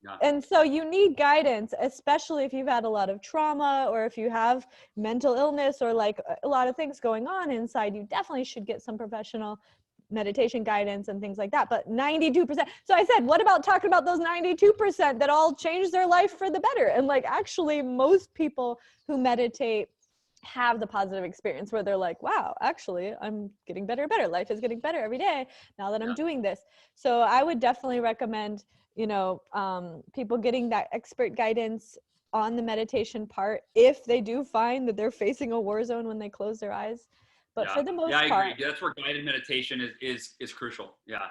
Yeah. And so you need guidance, especially if you've had a lot of trauma, or if you have mental illness, or like a lot of things going on inside. You definitely should get some professional meditation guidance and things like that. But 92%. So I said, what about talking about those 92% that all changed their life for the better? And like, actually, most people who meditate have the positive experience where they're like, wow, actually, I'm getting better and better. Life is getting better every day now that I'm doing this. So I would definitely recommend people getting that expert guidance on the meditation part if they do find that they're facing a war zone when they close their eyes. But for the most I part, agree. That's where guided meditation is crucial. Yeah.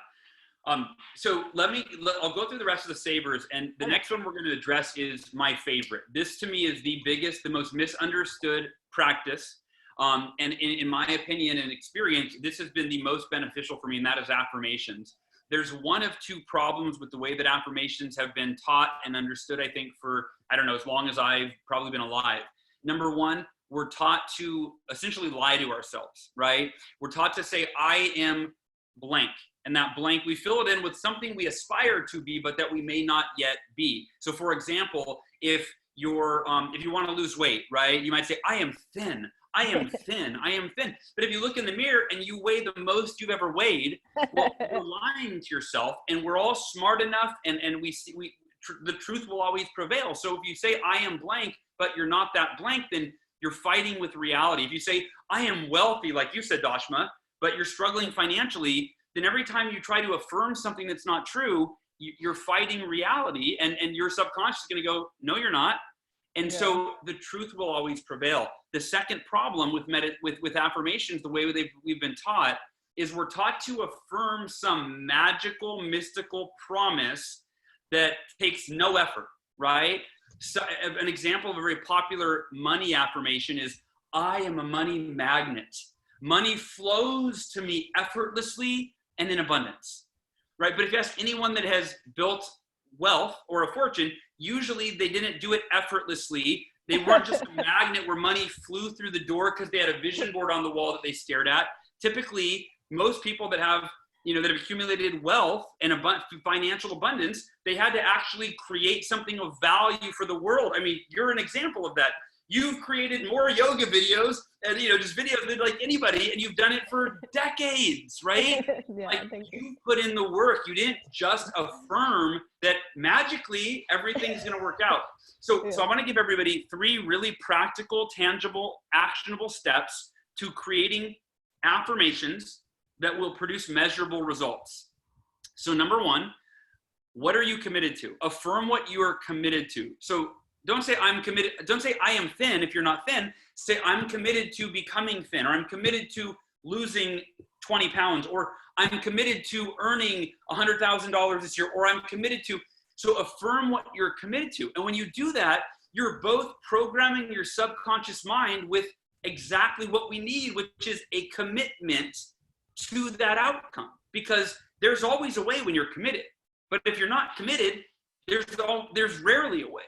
So I'll go through the rest of the savers, and the next one we're going to address is my favorite. This to me is the biggest, the most misunderstood practice. And in my opinion and experience, this has been the most beneficial for me, and that is affirmations. There's one of two problems with the way that affirmations have been taught and understood, I think, for, I don't know, as long as I've probably been alive. Number one, we're taught to essentially lie to ourselves, right? We're taught to say, I am blank. And that blank, we fill it in with something we aspire to be, but that we may not yet be. So for example, if you want to lose weight, right? You might say, I am thin. I am thin. I am thin. But if you look in the mirror and you weigh the most you've ever weighed, well, you're lying to yourself, and we're all smart enough, and the truth will always prevail. So if you say, I am blank, but you're not that blank, then you're fighting with reality. If you say, I am wealthy, like you said, Dashama, but you're struggling financially, then every time you try to affirm something that's not true, you're fighting reality, and your subconscious is going to go, no, you're not. And so the truth will always prevail. The second problem with affirmations, the way we've been taught, is we're taught to affirm some magical, mystical promise that takes no effort, right? So an example of a very popular money affirmation is, I am a money magnet. Money flows to me effortlessly and in abundance, right? But if you ask anyone that has built wealth or a fortune, usually they didn't do it effortlessly. They weren't just a magnet where money flew through the door because they had a vision board on the wall that they stared at. Typically, most people that have accumulated wealth and financial abundance, they had to actually create something of value for the world. I mean, you're an example of that. You've created more yoga videos and, just videos like anybody, and you've done it for decades, right? Thank you. You put in the work. You didn't just affirm that magically everything's going to work out. So I want to give everybody 3 really practical, tangible, actionable steps to creating affirmations that will produce measurable results. So number 1, what are you committed to? Affirm what you are committed to. So don't say I'm committed. Don't say I am thin if you're not thin. Say I'm committed to becoming thin, or I'm committed to losing 20 pounds, or I'm committed to earning $100,000 this year, or I'm committed to. So affirm what you're committed to. And when you do that, you're both programming your subconscious mind with exactly what we need, which is a commitment to that outcome. Because there's always a way when you're committed. But if you're not committed, there's rarely a way.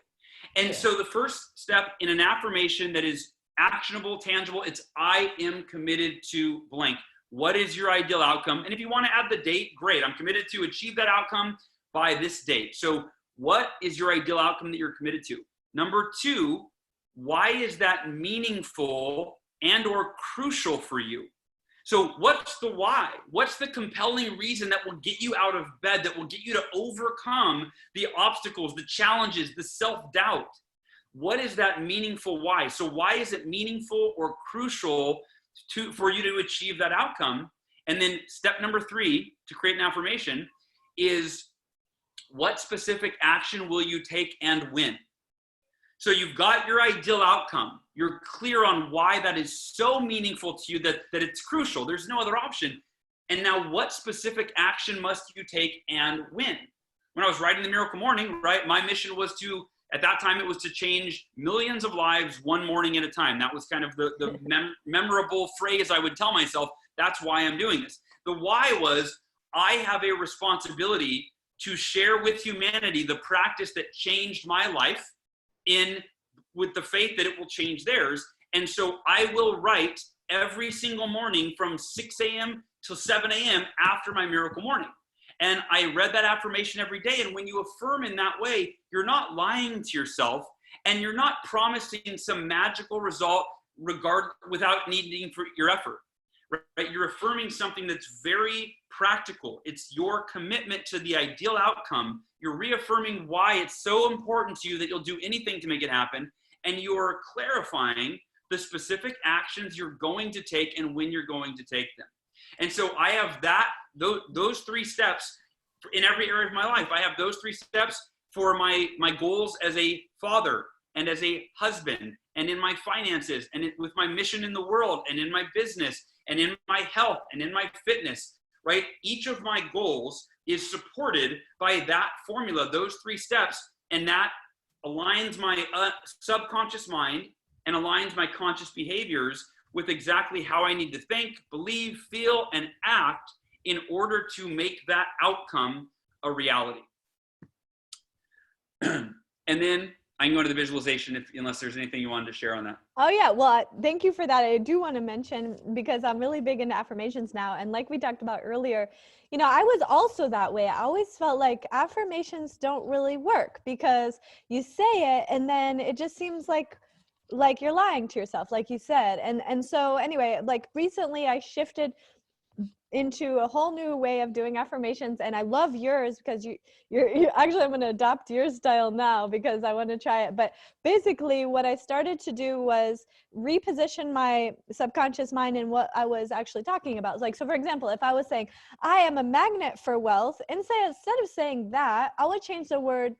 And so the first step in an affirmation that is actionable, tangible, it's I am committed to blank. What is your ideal outcome? And if you want to add the date, great. I'm committed to achieve that outcome by this date. So what is your ideal outcome that you're committed to? Number 2, why is that meaningful and or crucial for you? So what's the why? What's the compelling reason that will get you out of bed, that will get you to overcome the obstacles, the challenges, the self-doubt? What is that meaningful why? So why is it meaningful or crucial for you to achieve that outcome? And then step number 3 to create an affirmation is, what specific action will you take and when? So you've got your ideal outcome. You're clear on why that is so meaningful to you that it's crucial. There's no other option. And now what specific action must you take and when? When I was writing the Miracle Morning, right, my mission was to, at that time, it was to change millions of lives one morning at a time. That was kind of the memorable phrase I would tell myself. That's why I'm doing this. The why was, I have a responsibility to share with humanity the practice that changed my life, with the faith that it will change theirs. And so I will write every single morning from 6 a.m. till 7 a.m. after my Miracle Morning. And I read that affirmation every day. And when you affirm in that way, you're not lying to yourself, and you're not promising some magical result without needing for your effort. Right? You're affirming something that's very practical. It's your commitment to the ideal outcome. You're reaffirming why it's so important to you that you'll do anything to make it happen. And you're clarifying the specific actions you're going to take and when you're going to take them. And so I have those 3 steps in every area of my life. I have those 3 steps for my goals as a father and as a husband, and in my finances, and with my mission in the world, and in my business, and in my health, and in my fitness, right? Each of my goals is supported by that formula, those 3 steps, and that aligns my subconscious mind and aligns my conscious behaviors with exactly how I need to think, believe, feel, and act in order to make that outcome a reality. And then I can go to the visualization unless there's anything you wanted to share on that. Oh yeah, well, thank you for that. I do want to mention, because I'm really big into affirmations now, and like we talked about earlier, I was also that way. I always felt like affirmations don't really work because you say it and then it just seems like you're lying to yourself, like you said. And so anyway, like recently I shifted into a whole new way of doing affirmations, and I love yours because you're actually, I'm going to adopt your style now because I want to try it. But basically what I started to do was reposition my subconscious mind in what I was actually talking about. Like, so for example, if I was saying I am a magnet for wealth, instead of saying that, I would change the word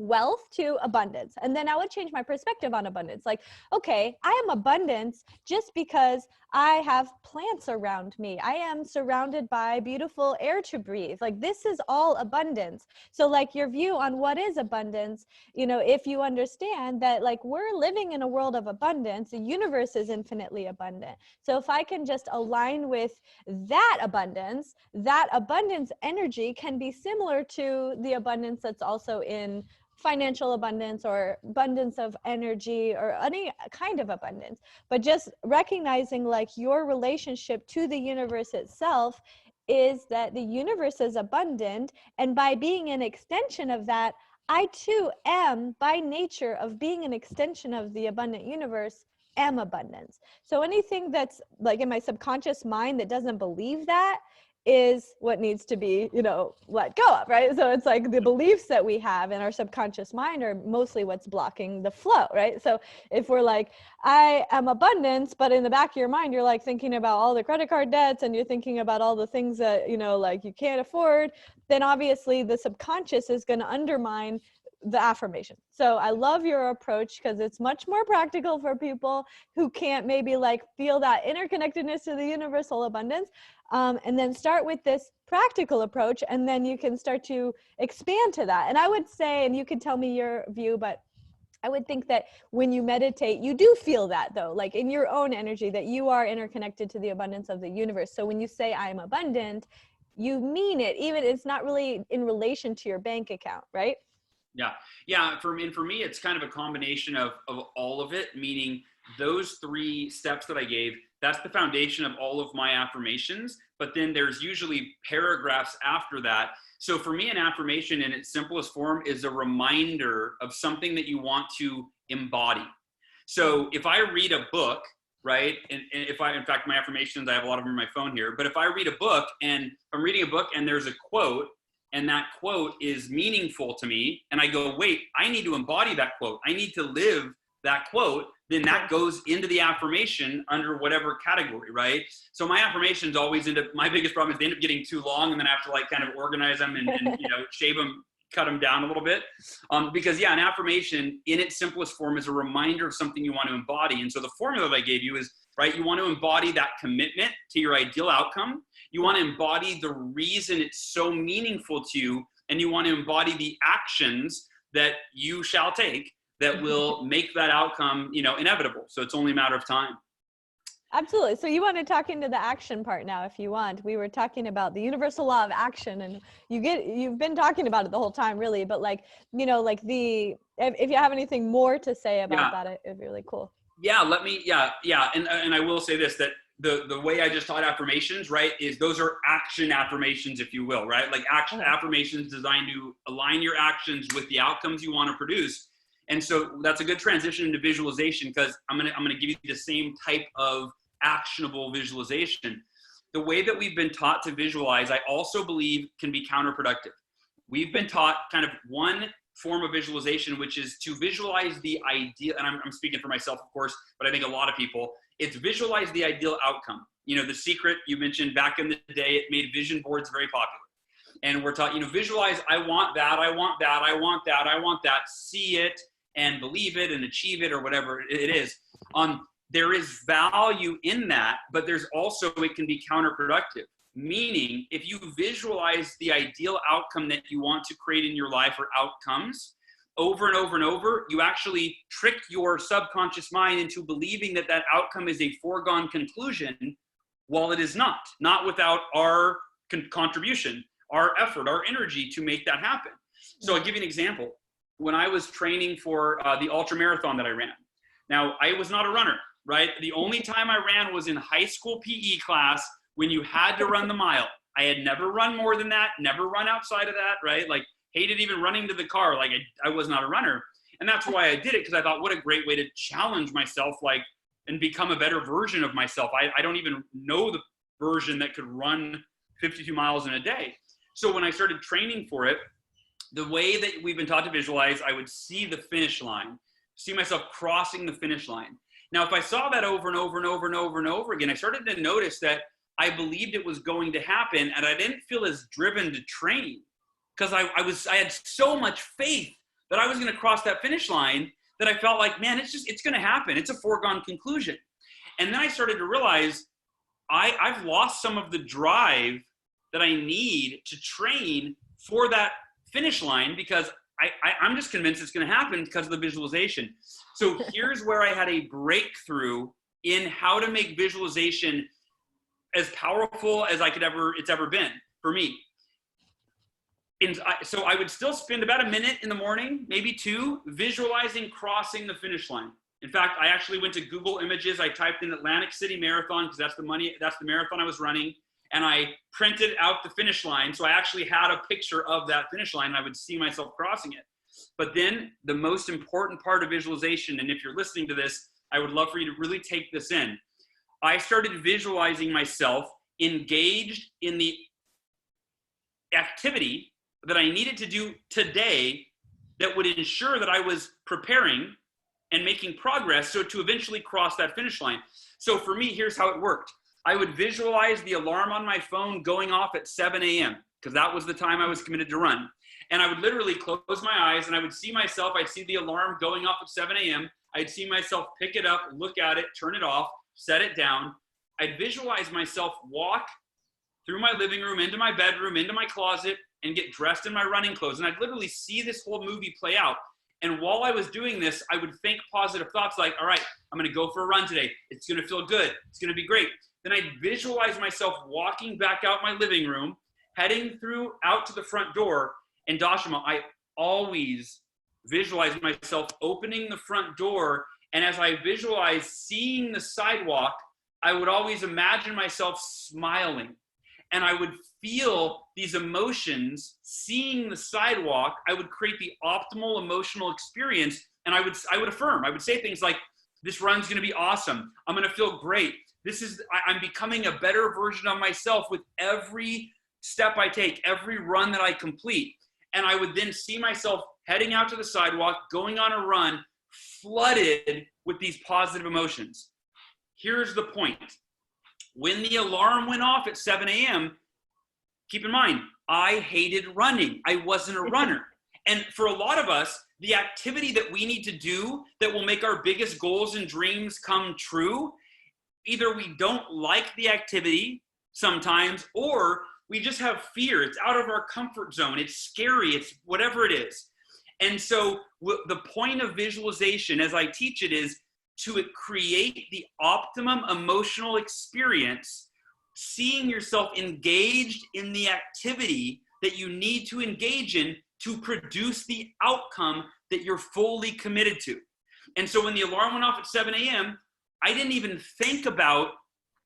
wealth to abundance. And then I would change my perspective on abundance. Like, okay, I am abundance just because I have plants around me. I am surrounded by beautiful air to breathe. Like, this is all abundance. So like your view on what is abundance, if you understand that, like, we're living in a world of abundance, the universe is infinitely abundant. So if I can just align with that abundance energy can be similar to the abundance that's also in financial abundance or abundance of energy or any kind of abundance. But just recognizing like your relationship to the universe itself is that the universe is abundant, and by being an extension of that, I too am, by nature of being an extension of the abundant universe, am abundance. So anything that's like in my subconscious mind that doesn't believe that is what needs to be, let go of, right? So it's like the beliefs that we have in our subconscious mind are mostly what's blocking the flow, right? So if we're like, I am abundance, but in the back of your mind, you're like thinking about all the credit card debts and you're thinking about all the things that, like you can't afford, then obviously the subconscious is going to undermine the affirmation. So I love your approach because it's much more practical for people who can't maybe like feel that interconnectedness to the universal abundance. And then start with this practical approach, and then you can start to expand to that. And I would say, and you can tell me your view, but I would think that when you meditate, you do feel that though, like in your own energy, that you are interconnected to the abundance of the universe. So when you say I am abundant, you mean it, even it's not really in relation to your bank account, right? Yeah. For me, it's kind of a combination of all of it, meaning those 3 steps that I gave, that's the foundation of all of my affirmations. But then there's usually paragraphs after that. So for me, an affirmation in its simplest form is a reminder of something that you want to embody. So if I read a book, right, and if in fact, my affirmations, I have a lot of them on my phone here, but if I read a book and I'm reading a book and there's a quote, and that quote is meaningful to me, and I go, wait, I need to embody that quote. I need to live that quote. Then that goes into the affirmation under whatever category, right? So my affirmations always my biggest problem is they end up getting too long, and then I have to like kind of organize them and shape them, cut them down a little bit. Because an affirmation in its simplest form is a reminder of something you want to embody. And so the formula that I gave you is, right, you want to embody that commitment to your ideal outcome. You want to embody the reason it's so meaningful to you, and you want to embody the actions that you shall take that will make that outcome, inevitable. So it's only a matter of time. Absolutely. So you want to talk into the action part now, if you want. We were talking about the universal law of action, and you've been talking about it the whole time, really. But if you have anything more to say about that, it'd be really cool. Yeah, and I will say this, that the way I just taught affirmations, right, is those are action affirmations, if you will, right? Like affirmations designed to align your actions with the outcomes you want to produce. And so that's a good transition into visualization, because I'm gonna give you the same type of actionable visualization. The way that we've been taught to visualize, I also believe can be counterproductive. We've been taught kind of one form of visualization, which is to visualize the ideal, and I'm speaking for myself, of course, but I think a lot of people, it's visualize the ideal outcome. The Secret, you mentioned back in the day, it made vision boards very popular. And we're taught, visualize, I want that, I want that, I want that, I want that, see it and believe it and achieve it or whatever it is. There is value in that, but there's also, it can be counterproductive. Meaning, if you visualize the ideal outcome that you want to create in your life or outcomes over and over and over, you actually trick your subconscious mind into believing that that outcome is a foregone conclusion, while it is not without our contribution, our effort, our energy to make that happen. So I'll give you an example. When I was training for the ultra marathon that I ran, now I was not a runner, right? The only time I ran was in high school PE class when you had to run the mile. I had never run more than that, never run outside of that, right? Like, hated even running to the car. Like, I was not a runner. And that's why I did it, because I thought, what a great way to challenge myself, like, and become a better version of myself. I don't even know the version that could run 52 miles in a day. So when I started training for it, the way that we've been taught to visualize, I would see the finish line, see myself crossing the finish line. Now, if I saw that over and over and over and over and over again, I started to notice that I believed it was going to happen, and I didn't feel as driven to train, because I had so much faith that I was going to cross that finish line that I felt like, man, it's going to happen. It's a foregone conclusion. And then I started to realize I've lost some of the drive that I need to train for that finish line, because I'm just convinced it's going to happen because of the visualization. So here's where I had a breakthrough in how to make visualization as powerful as it's ever been for me. So I would still spend about a minute in the morning, maybe 2, visualizing crossing the finish line. In fact, I actually went to Google Images. I typed in Atlantic City Marathon, because that's the marathon I was running. And I printed out the finish line. So I actually had a picture of that finish line, and I would see myself crossing it. But then the most important part of visualization, and if you're listening to this, I would love for you to really take this in. I started visualizing myself engaged in the activity that I needed to do today that would ensure that I was preparing and making progress so to eventually cross that finish line. So for me, here's how it worked. I would visualize the alarm on my phone going off at 7 a.m. because that was the time I was committed to run. And I would literally close my eyes and I would see myself, I'd see the alarm going off at 7 a.m. I'd see myself pick it up, look at it, turn it off, set it down. I'd visualize myself walk through my living room, into my bedroom, into my closet, and get dressed in my running clothes. And I'd literally see this whole movie play out. And while I was doing this, I would think positive thoughts like, all right, I'm going to go for a run today. It's going to feel good. It's going to be great. Then I'd visualize myself walking back out my living room, heading out to the front door. And Dashama, I always visualize myself opening the front door. And as I visualize seeing the sidewalk, I would always imagine myself smiling. And I would feel these emotions, seeing the sidewalk. I would create the optimal emotional experience. And I would affirm. I would say things like, this run's going to be awesome. I'm going to feel great. I'm becoming a better version of myself with every step I take, every run that I complete. And I would then see myself heading out to the sidewalk, going on a run, flooded with these positive emotions. Here's the point. When the alarm went off at 7 a.m., keep in mind, I hated running. I wasn't a runner. And for a lot of us, the activity that we need to do that will make our biggest goals and dreams come true, either we don't like the activity sometimes, or we just have fear. It's out of our comfort zone. It's scary. It's whatever it is. And so the point of visualization, as I teach it, is to create the optimum emotional experience, seeing yourself engaged in the activity that you need to engage in to produce the outcome that you're fully committed to. And so when the alarm went off at 7 a.m., I didn't even think about,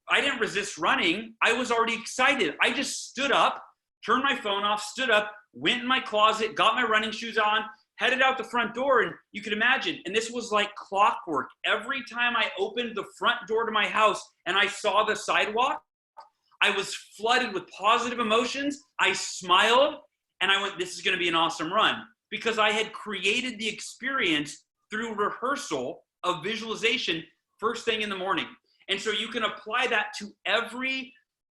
I didn't resist running. I was already excited. I just stood up, turned my phone off, stood up, went in my closet, got my running shoes on, headed out the front door. And you can imagine, and this was like clockwork. Every time I opened the front door to my house and I saw the sidewalk, I was flooded with positive emotions. I smiled and I went, this is going to be an awesome run, because I had created the experience through rehearsal of visualization first thing in the morning. And so you can apply that to every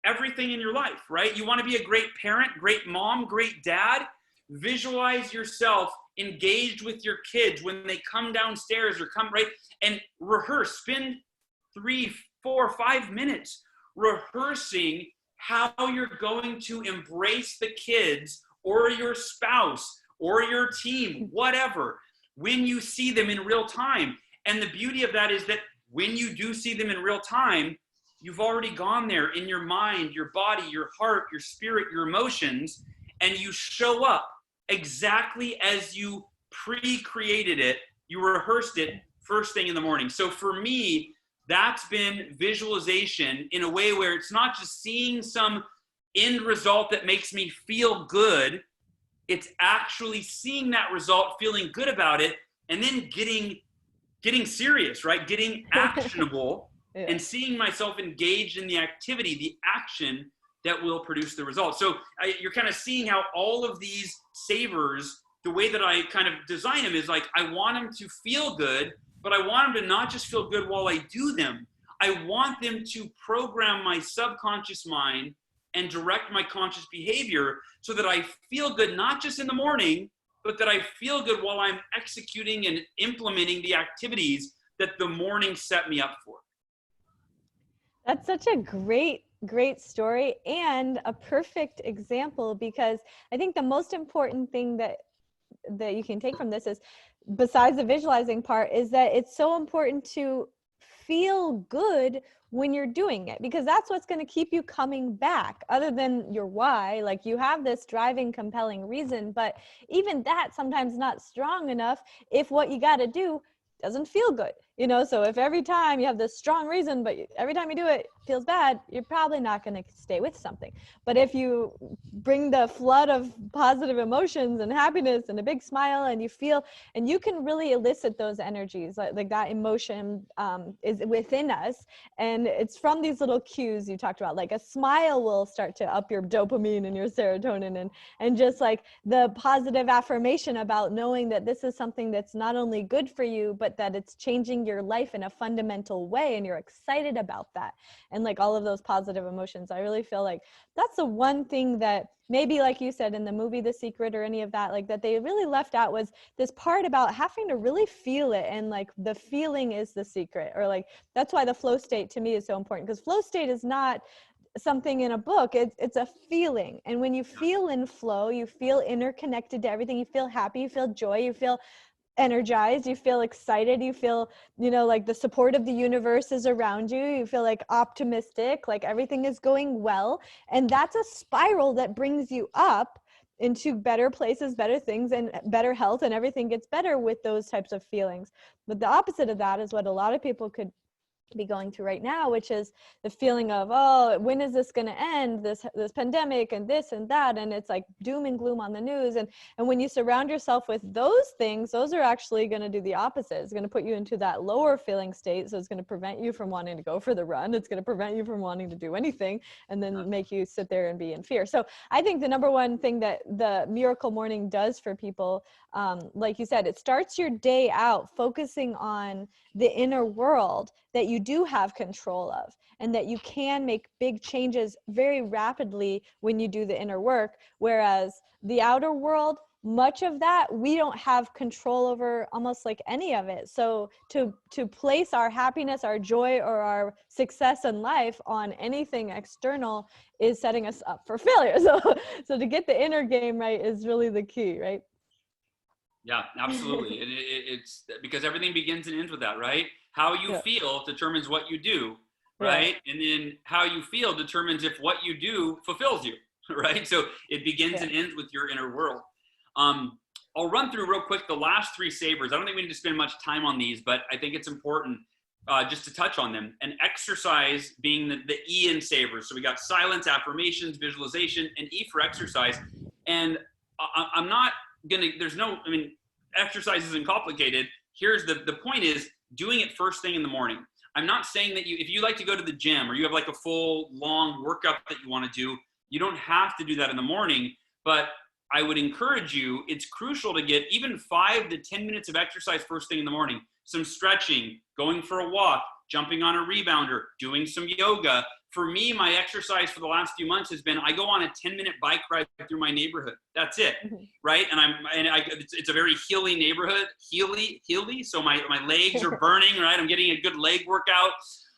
everything in your life, right? You want to be a great parent, great mom, great dad. Visualize yourself engaged with your kids when they come downstairs or come, right? And rehearse, spend 3, 4, 5 minutes rehearsing how you're going to embrace the kids or your spouse or your team, whatever, when you see them in real time. And the beauty of that is that when you do see them in real time, you've already gone there in your mind, your body, your heart, your spirit, your emotions, and you show up exactly as you pre-created it. You rehearsed it first thing in the morning. So for me, that's been visualization in a way where it's not just seeing some end result that makes me feel good. It's actually seeing that result, feeling good about it, and then getting serious, right? Getting actionable. Yeah. And seeing myself engaged in the activity, the action that will produce the result. So you're kind of seeing how all of these savers, the way that I kind of design them is like, I want them to feel good, but I want them to not just feel good while I do them. I want them to program my subconscious mind and direct my conscious behavior so that I feel good, not just in the morning, but that I feel good while I'm executing and implementing the activities that the morning set me up for. That's such a great story and a perfect example, because I think the most important thing that you can take from this is, besides the visualizing part, is that it's so important to feel good when you're doing it, because that's what's going to keep you coming back, other than your why. Like, you have this driving, compelling reason, but even that sometimes not strong enough if what you got to do doesn't feel good, you know? So if every time you have this strong reason, but every time you do it feels bad, you're probably not going to stay with something. But if you bring the flood of positive emotions and happiness and a big smile, and you feel, and you can really elicit those energies, like that emotion is within us. And it's from these little cues you talked about, like a smile will start to up your dopamine and your serotonin, and just like the positive affirmation about knowing that this is something that's not only good for you, but that it's changing your life in a fundamental way, and you're excited about that. And like all of those positive emotions, I really feel like that's the one thing that maybe, like you said in the movie The Secret or any of that, like that they really left out, was this part about having to really feel it. And like the feeling is the secret, or like that's why the flow state to me is so important, because flow state is not something in a book, it's a feeling. And when you feel in flow, you feel interconnected to everything. You feel happy, you feel joy, you feel energized, you feel excited, you feel, you know, like the support of the universe is around you, you feel like optimistic, like everything is going well. And that's a spiral that brings you up into better places, better things, and better health, and everything gets better with those types of feelings. But the opposite of that is what a lot of people could be going through right now, which is the feeling of, oh, when is this going to end, this pandemic and this and that, and it's like doom and gloom on the news. And when you surround yourself with those things, those are actually going to do the opposite. It's going to put you into that lower feeling state, so it's going to prevent you from wanting to go for the run. It's going to prevent you from wanting to do anything, and then make you sit there and be in fear. So I think the number one thing that the Miracle Morning does for people, like you said, it starts your day out focusing on the inner world that you do have control of, and that you can make big changes very rapidly when you do the inner work. Whereas the outer world, much of that we don't have control over, almost like any of it. So to place our happiness, our joy, or our success in life on anything external is setting us up for failure. So to get the inner game right is really the key, right? Yeah, absolutely. And it's because everything begins and ends with that, right? How you feel determines what you do, right? And then how you feel determines if what you do fulfills you, right? So it begins and ends with your inner world. I'll run through real quick the last 3 savers. I don't think we need to spend much time on these, but I think it's important just to touch on them. And exercise being the E in savers. So we got silence, affirmations, visualization, and E for exercise. And I'm not gonna, exercise isn't complicated. Here's the point is doing it first thing in the morning. I'm not saying that if you like to go to the gym, or you have like a full long workout that you want to do, you don't have to do that in the morning. But I would encourage you, it's crucial to get even 5 to 10 minutes of exercise first thing in the morning. Some stretching, going for a walk, jumping on a rebounder, doing some yoga for me, my exercise for the last few months has been, I go on a 10-minute bike ride through my neighborhood. That's it. Right. It's a very hilly neighborhood, hilly. So my legs are burning, right? I'm getting a good leg workout.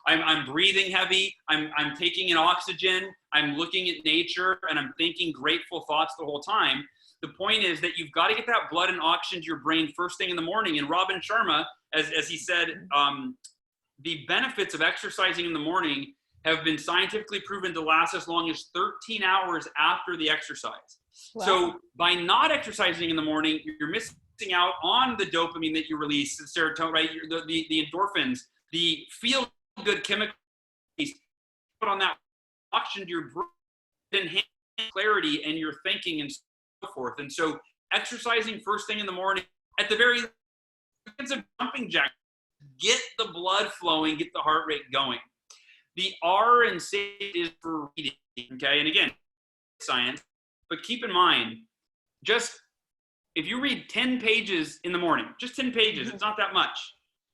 I'm breathing heavy. I'm taking in oxygen. I'm looking at nature, and I'm thinking grateful thoughts the whole time. The point is that you've got to get that blood and oxygen to your brain first thing in the morning. And Robin Sharma, as he said, the benefits of exercising in the morning have been scientifically proven to last as long as 13 hours after the exercise. Wow. So by not exercising in the morning, you're missing out on the dopamine that you release, the serotonin, right? The endorphins, the feel-good chemicals, put on that oxygen to your brain, enhance clarity and your thinking and so forth. And so exercising first thing in the morning, at the very least, it's a jumping jack. Get the blood flowing, get the heart rate going. The R in SAVE is for reading, okay? And again, science, but keep in mind, just if you read 10 pages in the morning, just 10 pages, it's not that much.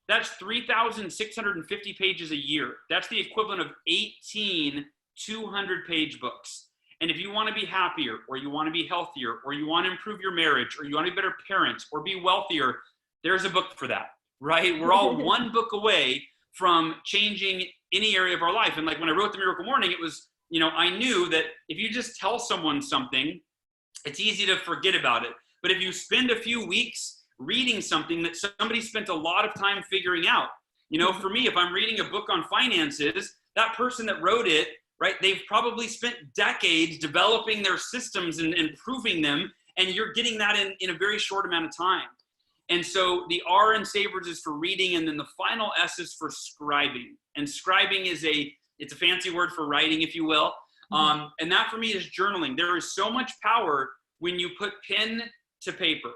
That's 3,650 pages a year. That's the equivalent of 18 200-page books. And if you want to be happier, or you want to be healthier, or you want to improve your marriage, or you want to be better parents, or be wealthier, there's a book for that, right? We're all one book away from changing any area of our life. And like when I wrote The Miracle Morning, it was, I knew that if you just tell someone something, it's easy to forget about it. But if you spend a few weeks reading something that somebody spent a lot of time figuring out, for me, if I'm reading a book on finances, that person that wrote it, right, they've probably spent decades developing their systems and improving them, and you're getting that in a very short amount of time. And so the R in Savers is for reading, and then the final S is for scribing. And scribing is it's a fancy word for writing, if you will. And that for me is journaling. There is so much power when you put pen to paper.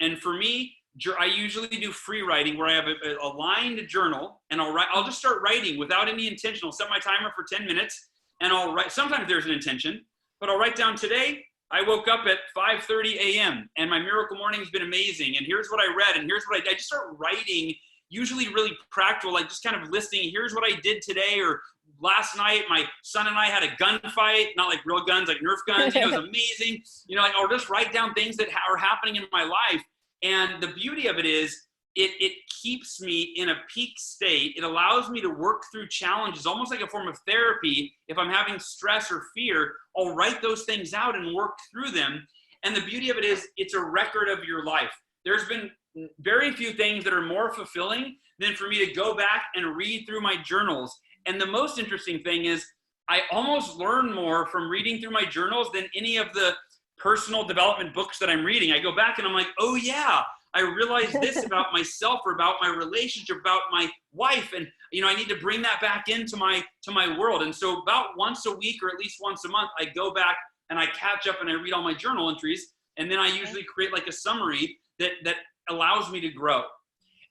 And for me, I usually do free writing, where I have a lined journal, and I'll just start writing without any intention. I'll set my timer for 10 minutes, and I'll write. Sometimes there's an intention, but I'll write down today. I woke up at 5:30 a.m. and my miracle morning has been amazing. And here's what I read, and here's what I just start writing, usually really practical, like just kind of listing, here's what I did today, or last night my son and I had a gunfight, not like real guns, like Nerf guns. It was amazing. I'll just write down things that are happening in my life. And the beauty of it is, it keeps me in a peak state. It allows me to work through challenges, almost like a form of therapy. If I'm having stress or fear, I'll write those things out and work through them. And the beauty of it is, it's a record of your life. There's been very few things that are more fulfilling than for me to go back and read through my journals. And the most interesting thing is, I almost learn more from reading through my journals than any of the personal development books that I'm reading. I go back and I'm like, oh yeah, I realized this about myself, or about my relationship, about my wife. And, I need to bring that back into my world. And so about once a week, or at least once a month, I go back and I catch up and I read all my journal entries. And then I usually create like a summary that allows me to grow.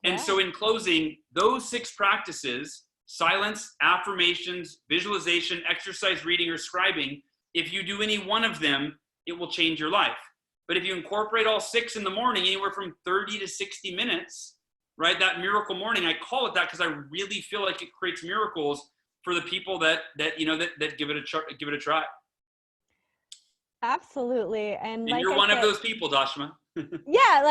And so in closing, those 6 practices, silence, affirmations, visualization, exercise, reading, or scribing, if you do any one of them, it will change your life. But if you incorporate all 6 in the morning, anywhere from 30 to 60 minutes, right? That miracle morning, I call it that because I really feel like it creates miracles for the people that give it a try. Absolutely. And like you're one of those people, Dashama. Yeah,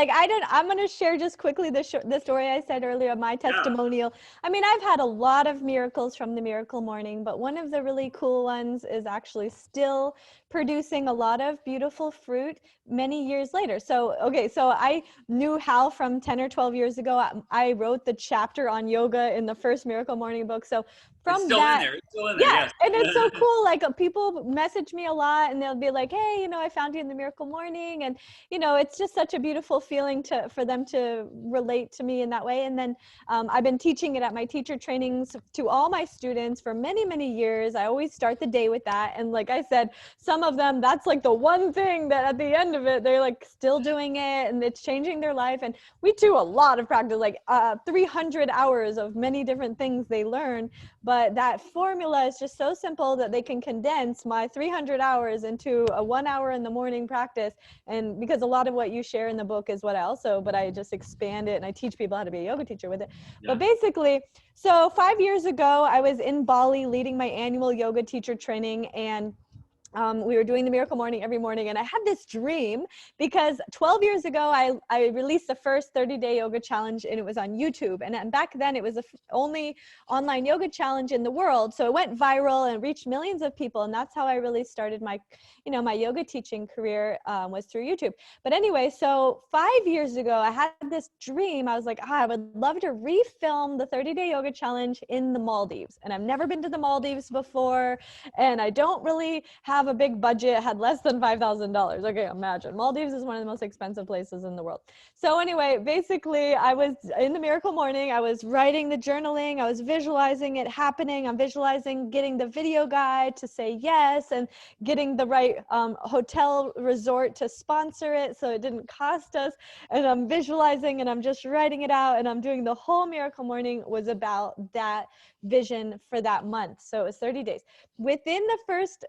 I'm going to share just quickly the story I said earlier, my testimonial. I mean, I've had a lot of miracles from the Miracle Morning, but one of the really cool ones is actually still producing a lot of beautiful fruit many years later. So I knew Hal from 10 or 12 years ago. I wrote the chapter on yoga in the first Miracle Morning book. So from it's still that, in there. It's still in there. Yeah, yes. And it's so cool. Like, people message me a lot, and they'll be like, hey, I found you in the Miracle Morning. And, it's just such a beautiful feeling for them to relate to me in that way. And then I've been teaching it at my teacher trainings to all my students for many, many years. I always start the day with that. And like I said, some some of them, that's like the one thing that at the end of it, they're like still doing it and it's changing their life. And we do a lot of practice, like 300 hours of many different things they learn. But that formula is just so simple that they can condense my 300 hours into a 1 hour in the morning practice. And because a lot of what you share in the book is what I also, but I just expand it and I teach people how to be a yoga teacher with it. Yeah. But basically, so 5 years ago, I was in Bali leading my annual yoga teacher training, and we were doing the Miracle Morning every morning, and I had this dream because 12 years ago, I released the first 30-day yoga challenge, and it was on YouTube. And back then, it was the only online yoga challenge in the world. So it went viral and reached millions of people. And that's how I really started my, my yoga teaching career, was through YouTube. But anyway, so 5 years ago, I had this dream. I was like, I would love to refilm the 30-day yoga challenge in the Maldives. And I've never been to the Maldives before, and I don't really have a big budget, had less than $5,000. Okay, imagine. Maldives is one of the most expensive places in the world. So anyway, basically I was in the Miracle Morning, I was writing the journaling, I was visualizing it happening, I'm visualizing getting the video guy to say yes and getting the right hotel resort to sponsor it so it didn't cost us, and I'm visualizing and I'm just writing it out, and I'm doing the whole Miracle Morning was about that vision for that month. So it was 30 days. Within the first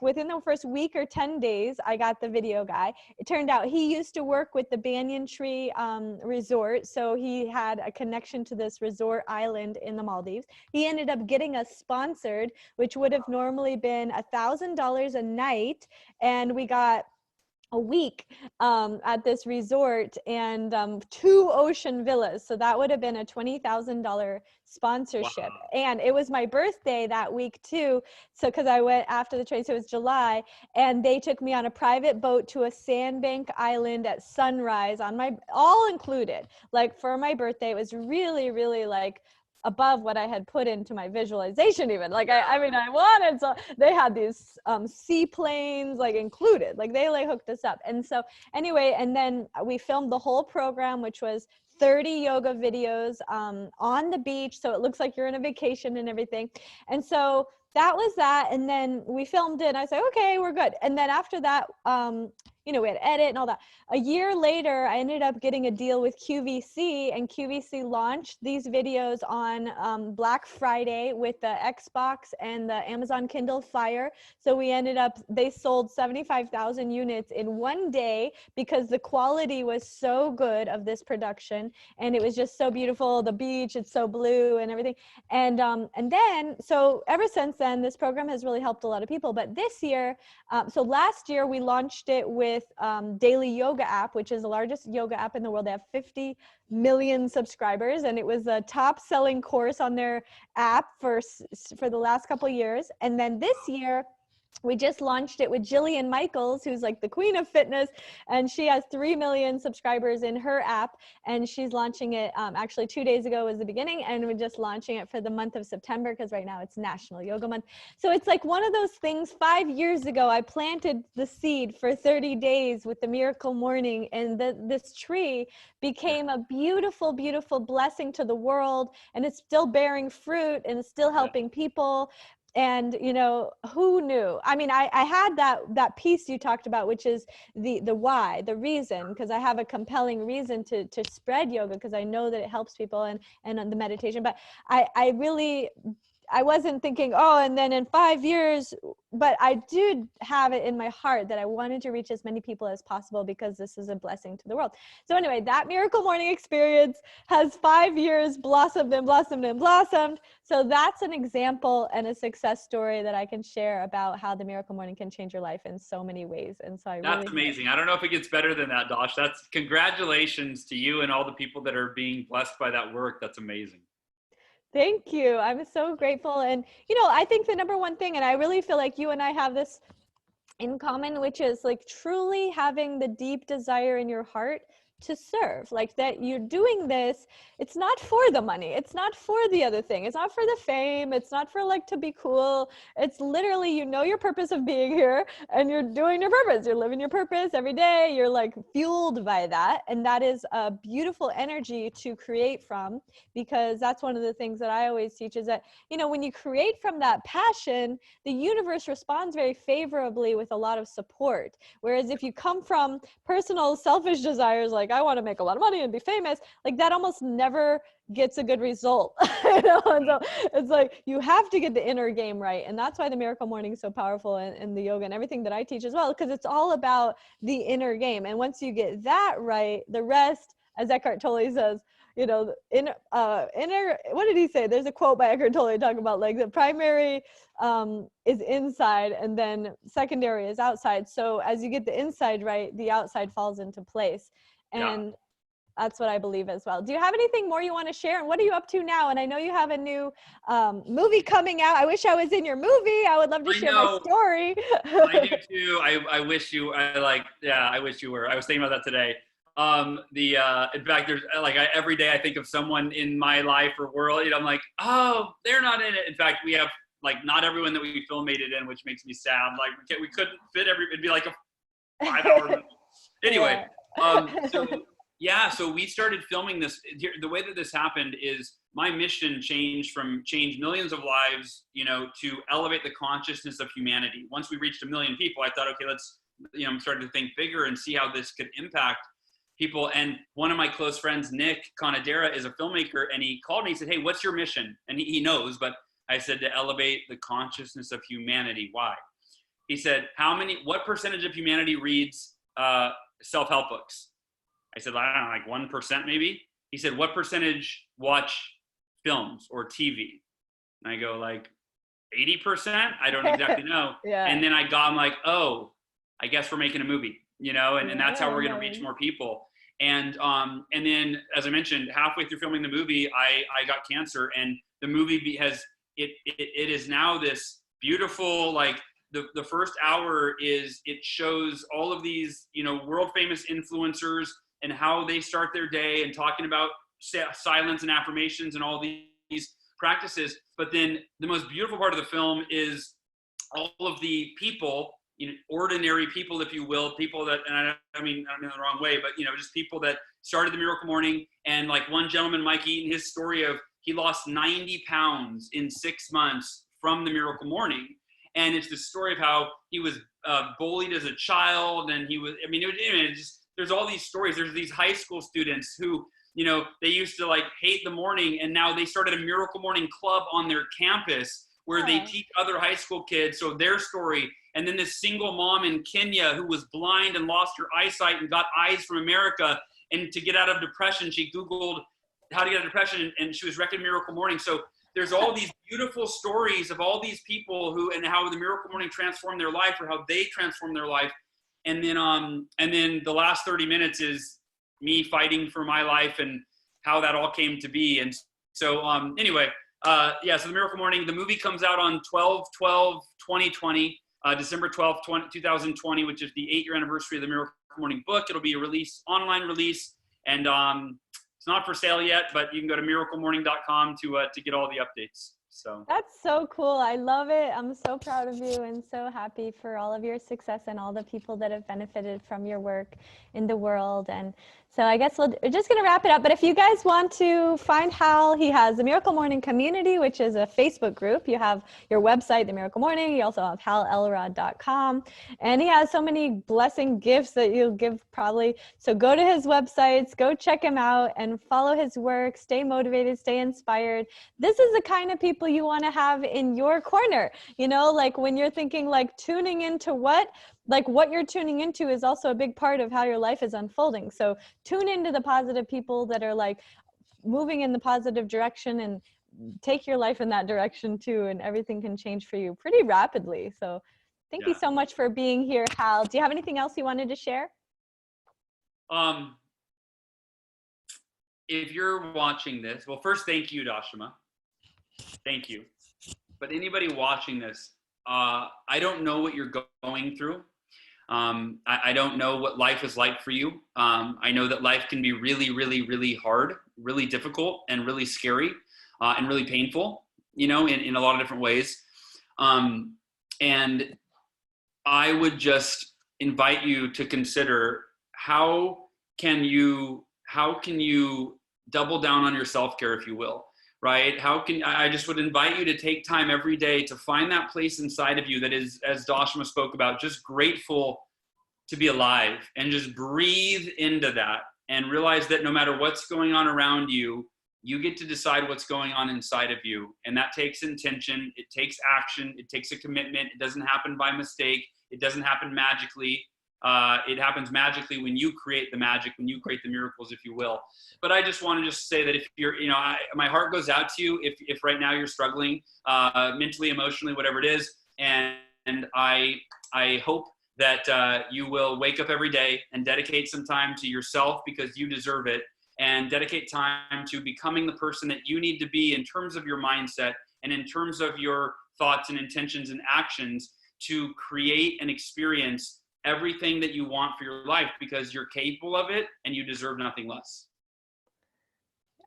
within the first week or 10 days, I got the video guy. It turned out he used to work with the Banyan Tree Resort. So he had a connection to this resort island in the Maldives. He ended up getting us sponsored, which would have normally been $1,000 a night. And we got a week at this resort and 2 ocean villas. So that would have been a $20,000 sponsorship. Wow. And it was my birthday that week too. So because I went after the trade, so it was July, and they took me on a private boat to a sandbank island at sunrise on my, all included. Like for my birthday, it was really, really like above what I had put into my visualization even. Like, I mean, I wanted, so they had these seaplanes like included, like they like hooked us up. And so anyway, and then we filmed the whole program, which was 30 yoga videos on the beach. So it looks like you're in a vacation and everything. And so that was that. And then we filmed it and I said, okay, we're good. And then after that, we had to edit and all that. A year later, I ended up getting a deal with QVC, and QVC launched these videos on Black Friday with the Xbox and the Amazon Kindle Fire. So we ended up, they sold 75,000 units in one day because the quality was so good of this production. And it was just so beautiful. The beach, it's so blue and everything. And then, so ever since then, this program has really helped a lot of people. But this year, so last year we launched it with Daily Yoga app, which is the largest yoga app in the world. They have 50 million subscribers, and it was a top selling course on their app for the last couple of years. And then this year, we just launched it with Jillian Michaels, who's like the queen of fitness, and she has 3 million subscribers in her app, and she's launching it actually 2 days ago was the beginning, and we're just launching it for the month of September because right now it's National Yoga Month. So it's like one of those things. 5 years ago, I planted the seed for 30 days with the Miracle Morning, and this tree became a beautiful, beautiful blessing to the world, and it's still bearing fruit and it's still helping people. And, who knew? I mean, I had that piece you talked about, which is the why, the reason, because I have a compelling reason to spread yoga because I know that it helps people and on the meditation. But I wasn't thinking, and then in 5 years, but I did have it in my heart that I wanted to reach as many people as possible because this is a blessing to the world. So anyway, that Miracle Morning experience has 5 years blossomed and blossomed and blossomed. So that's an example and a success story that I can share about how the Miracle Morning can change your life in so many ways. And so that's amazing. I don't know if it gets better than that, Dosh. That's congratulations to you and all the people that are being blessed by that work. That's amazing. Thank you. I'm so grateful. And, I think the number one thing, and I really feel like you and I have this in common, which is like truly having the deep desire in your heart to serve, like that you're doing this. It's not for the money. It's not for the other thing. It's not for the fame. It's not for like to be cool. It's literally, you know, your purpose of being here and you're doing your purpose. You're living your purpose every day. You're like fueled by that. And that is a beautiful energy to create from, because that's one of the things that I always teach is that, you know, when you create from that passion, the universe responds very favorably with a lot of support. Whereas if you come from personal selfish desires, like I want to make a lot of money and be famous, like that almost never gets a good result. You know? And so it's like you have to get the inner game right. And that's why the Miracle Morning is so powerful, and the yoga and everything that I teach as well, because it's all about the inner game. And once you get that right, the rest, as Eckhart Tolle says, you know, inner, what did he say? There's a quote by Eckhart Tolle talking about like the primary is inside and then secondary is outside. So as you get the inside right, the outside falls into place. And that's what I believe as well. Do you have anything more you want to share? And what are you up to now? And I know you have a new movie coming out. I wish I was in your movie. I would love to share my story. I do too. I wish you, I wish you were. I was thinking about that today. In fact, there's like, every day I think of someone in my life or world, you know, I'm like, oh, they're not in it. In fact, we have like, not everyone that we film made it in, which makes me sad. Like we couldn't fit it'd be like a 5-hour movie. Anyway. So we started filming this. The way that this happened is my mission changed from change millions of lives, you know, to elevate the consciousness of humanity. Once we reached 1 million people, I thought, okay, let's, you know, I'm starting to think bigger and see how this could impact people. And one of my close friends, Nick Conadera, is a filmmaker, and he called me, he said, hey, what's your mission? And he knows, but I said, to elevate the consciousness of humanity. Why? He said, what percentage of humanity reads self-help books? I said, I don't know, like 1% maybe. He said, what percentage watch films or TV? And I go like 80%. I don't exactly know. And then I'm like, oh, I guess we're making a movie, you know, and that's how we're going to reach more people. And then, as I mentioned, halfway through filming the movie, I got cancer, and the movie it is now this beautiful, like the first hour is, it shows all of these, you know, world famous influencers and how they start their day and talking about silence and affirmations and all these practices. But then the most beautiful part of the film is all of the people, you know, ordinary people, if you will, people that, and I mean, I'm in the wrong way, but, you know, just people that started the Miracle Morning. And like one gentleman, Mike Eaton, his story of, he lost 90 pounds in 6 months from the Miracle Morning. And it's the story of how he was bullied as a child. And he was, I mean, it just, there's all these stories. There's these high school students who, you know, they used to like hate the morning, and now they started a Miracle Morning club on their campus where they teach other high school kids. So their story. And then this single mom in Kenya who was blind and lost her eyesight and got eyes from America. And to get out of depression, she Googled how to get out of depression, and she was recommended Miracle Morning. So there's all these beautiful stories of all these people who, and how the Miracle Morning transformed their life, or how they transformed their life. And then the last 30 minutes is me fighting for my life and how that all came to be. And so anyway, so the Miracle Morning, the movie comes out on 12/12/2020, December 12th, 2020, which is the 8-year anniversary of the Miracle Morning book. It'll be a online release, and it's not for sale yet, but you can go to miraclemorning.com to get all the updates. So that's so cool. I love it. I'm so proud of you and so happy for all of your success and all the people that have benefited from your work in the world. And so I guess we're just going to wrap it up. But if you guys want to find Hal, he has the Miracle Morning Community, which is a Facebook group. You have your website, The Miracle Morning. You also have halelrod.com. And he has so many blessing gifts that you'll give probably. So go to his websites, go check him out and follow his work. Stay motivated, stay inspired. This is the kind of people you want to have in your corner. You know, like when you're thinking like tuning into what you're tuning into is also a big part of how your life is unfolding. So tune into the positive people that are like moving in the positive direction, and take your life in that direction too. And everything can change for you pretty rapidly. So thank you so much for being here, Hal. Do you have anything else you wanted to share? If you're watching this, well, first, thank you, Dashama. Thank you. But anybody watching this, I don't know what you're going through. I don't know what life is like for you. I know that life can be really, really, really hard, really difficult, and really scary, and really painful, in a lot of different ways. And I would just invite you to consider how can you double down on your self-care, if you will, right? I just would invite you to take time every day to find that place inside of you that is, as Dashama spoke about, just grateful to be alive, and just breathe into that and realize that no matter what's going on around you, you get to decide what's going on inside of you. And that takes intention. It takes action. It takes a commitment. It doesn't happen by mistake. It doesn't happen magically. It happens magically when you create the magic, when you create the miracles, if you will. But I just want to say that if you're, my heart goes out to you if right now you're struggling mentally, emotionally, whatever it is. And I hope that you will wake up every day and dedicate some time to yourself, because you deserve it, and dedicate time to becoming the person that you need to be in terms of your mindset and in terms of your thoughts and intentions and actions to create and experience everything that you want for your life, because you're capable of it and you deserve nothing less.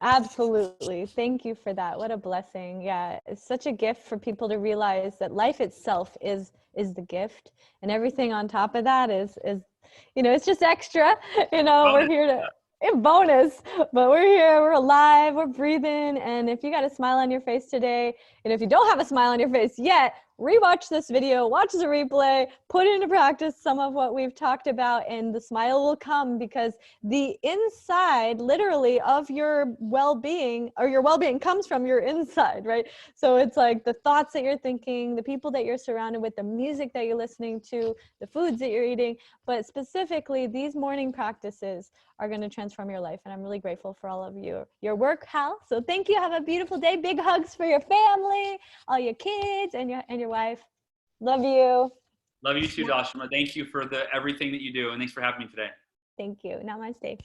Absolutely. Thank you for that. What a blessing. Yeah. It's such a gift for people to realize that life itself is the gift, and everything on top of that is, it's just extra, we're here to, bonus, but we're here, we're alive, we're breathing. And if you got a smile on your face today, and if you don't have a smile on your face yet, rewatch this video, watch the replay, put into practice some of what we've talked about, and the smile will come, because the inside, literally, of your well-being, or your well-being, comes from your inside, right? So it's like the thoughts that you're thinking, the people that you're surrounded with, the music that you're listening to, the foods that you're eating, but specifically these morning practices are going to transform your life. And I'm really grateful for all of your work, Hal. So thank you. Have a beautiful day. Big hugs for your family, all your kids, and your wife. Love you. Love you too, Dashama. Thank you for everything that you do, and thanks for having me today. Thank you. Namaste.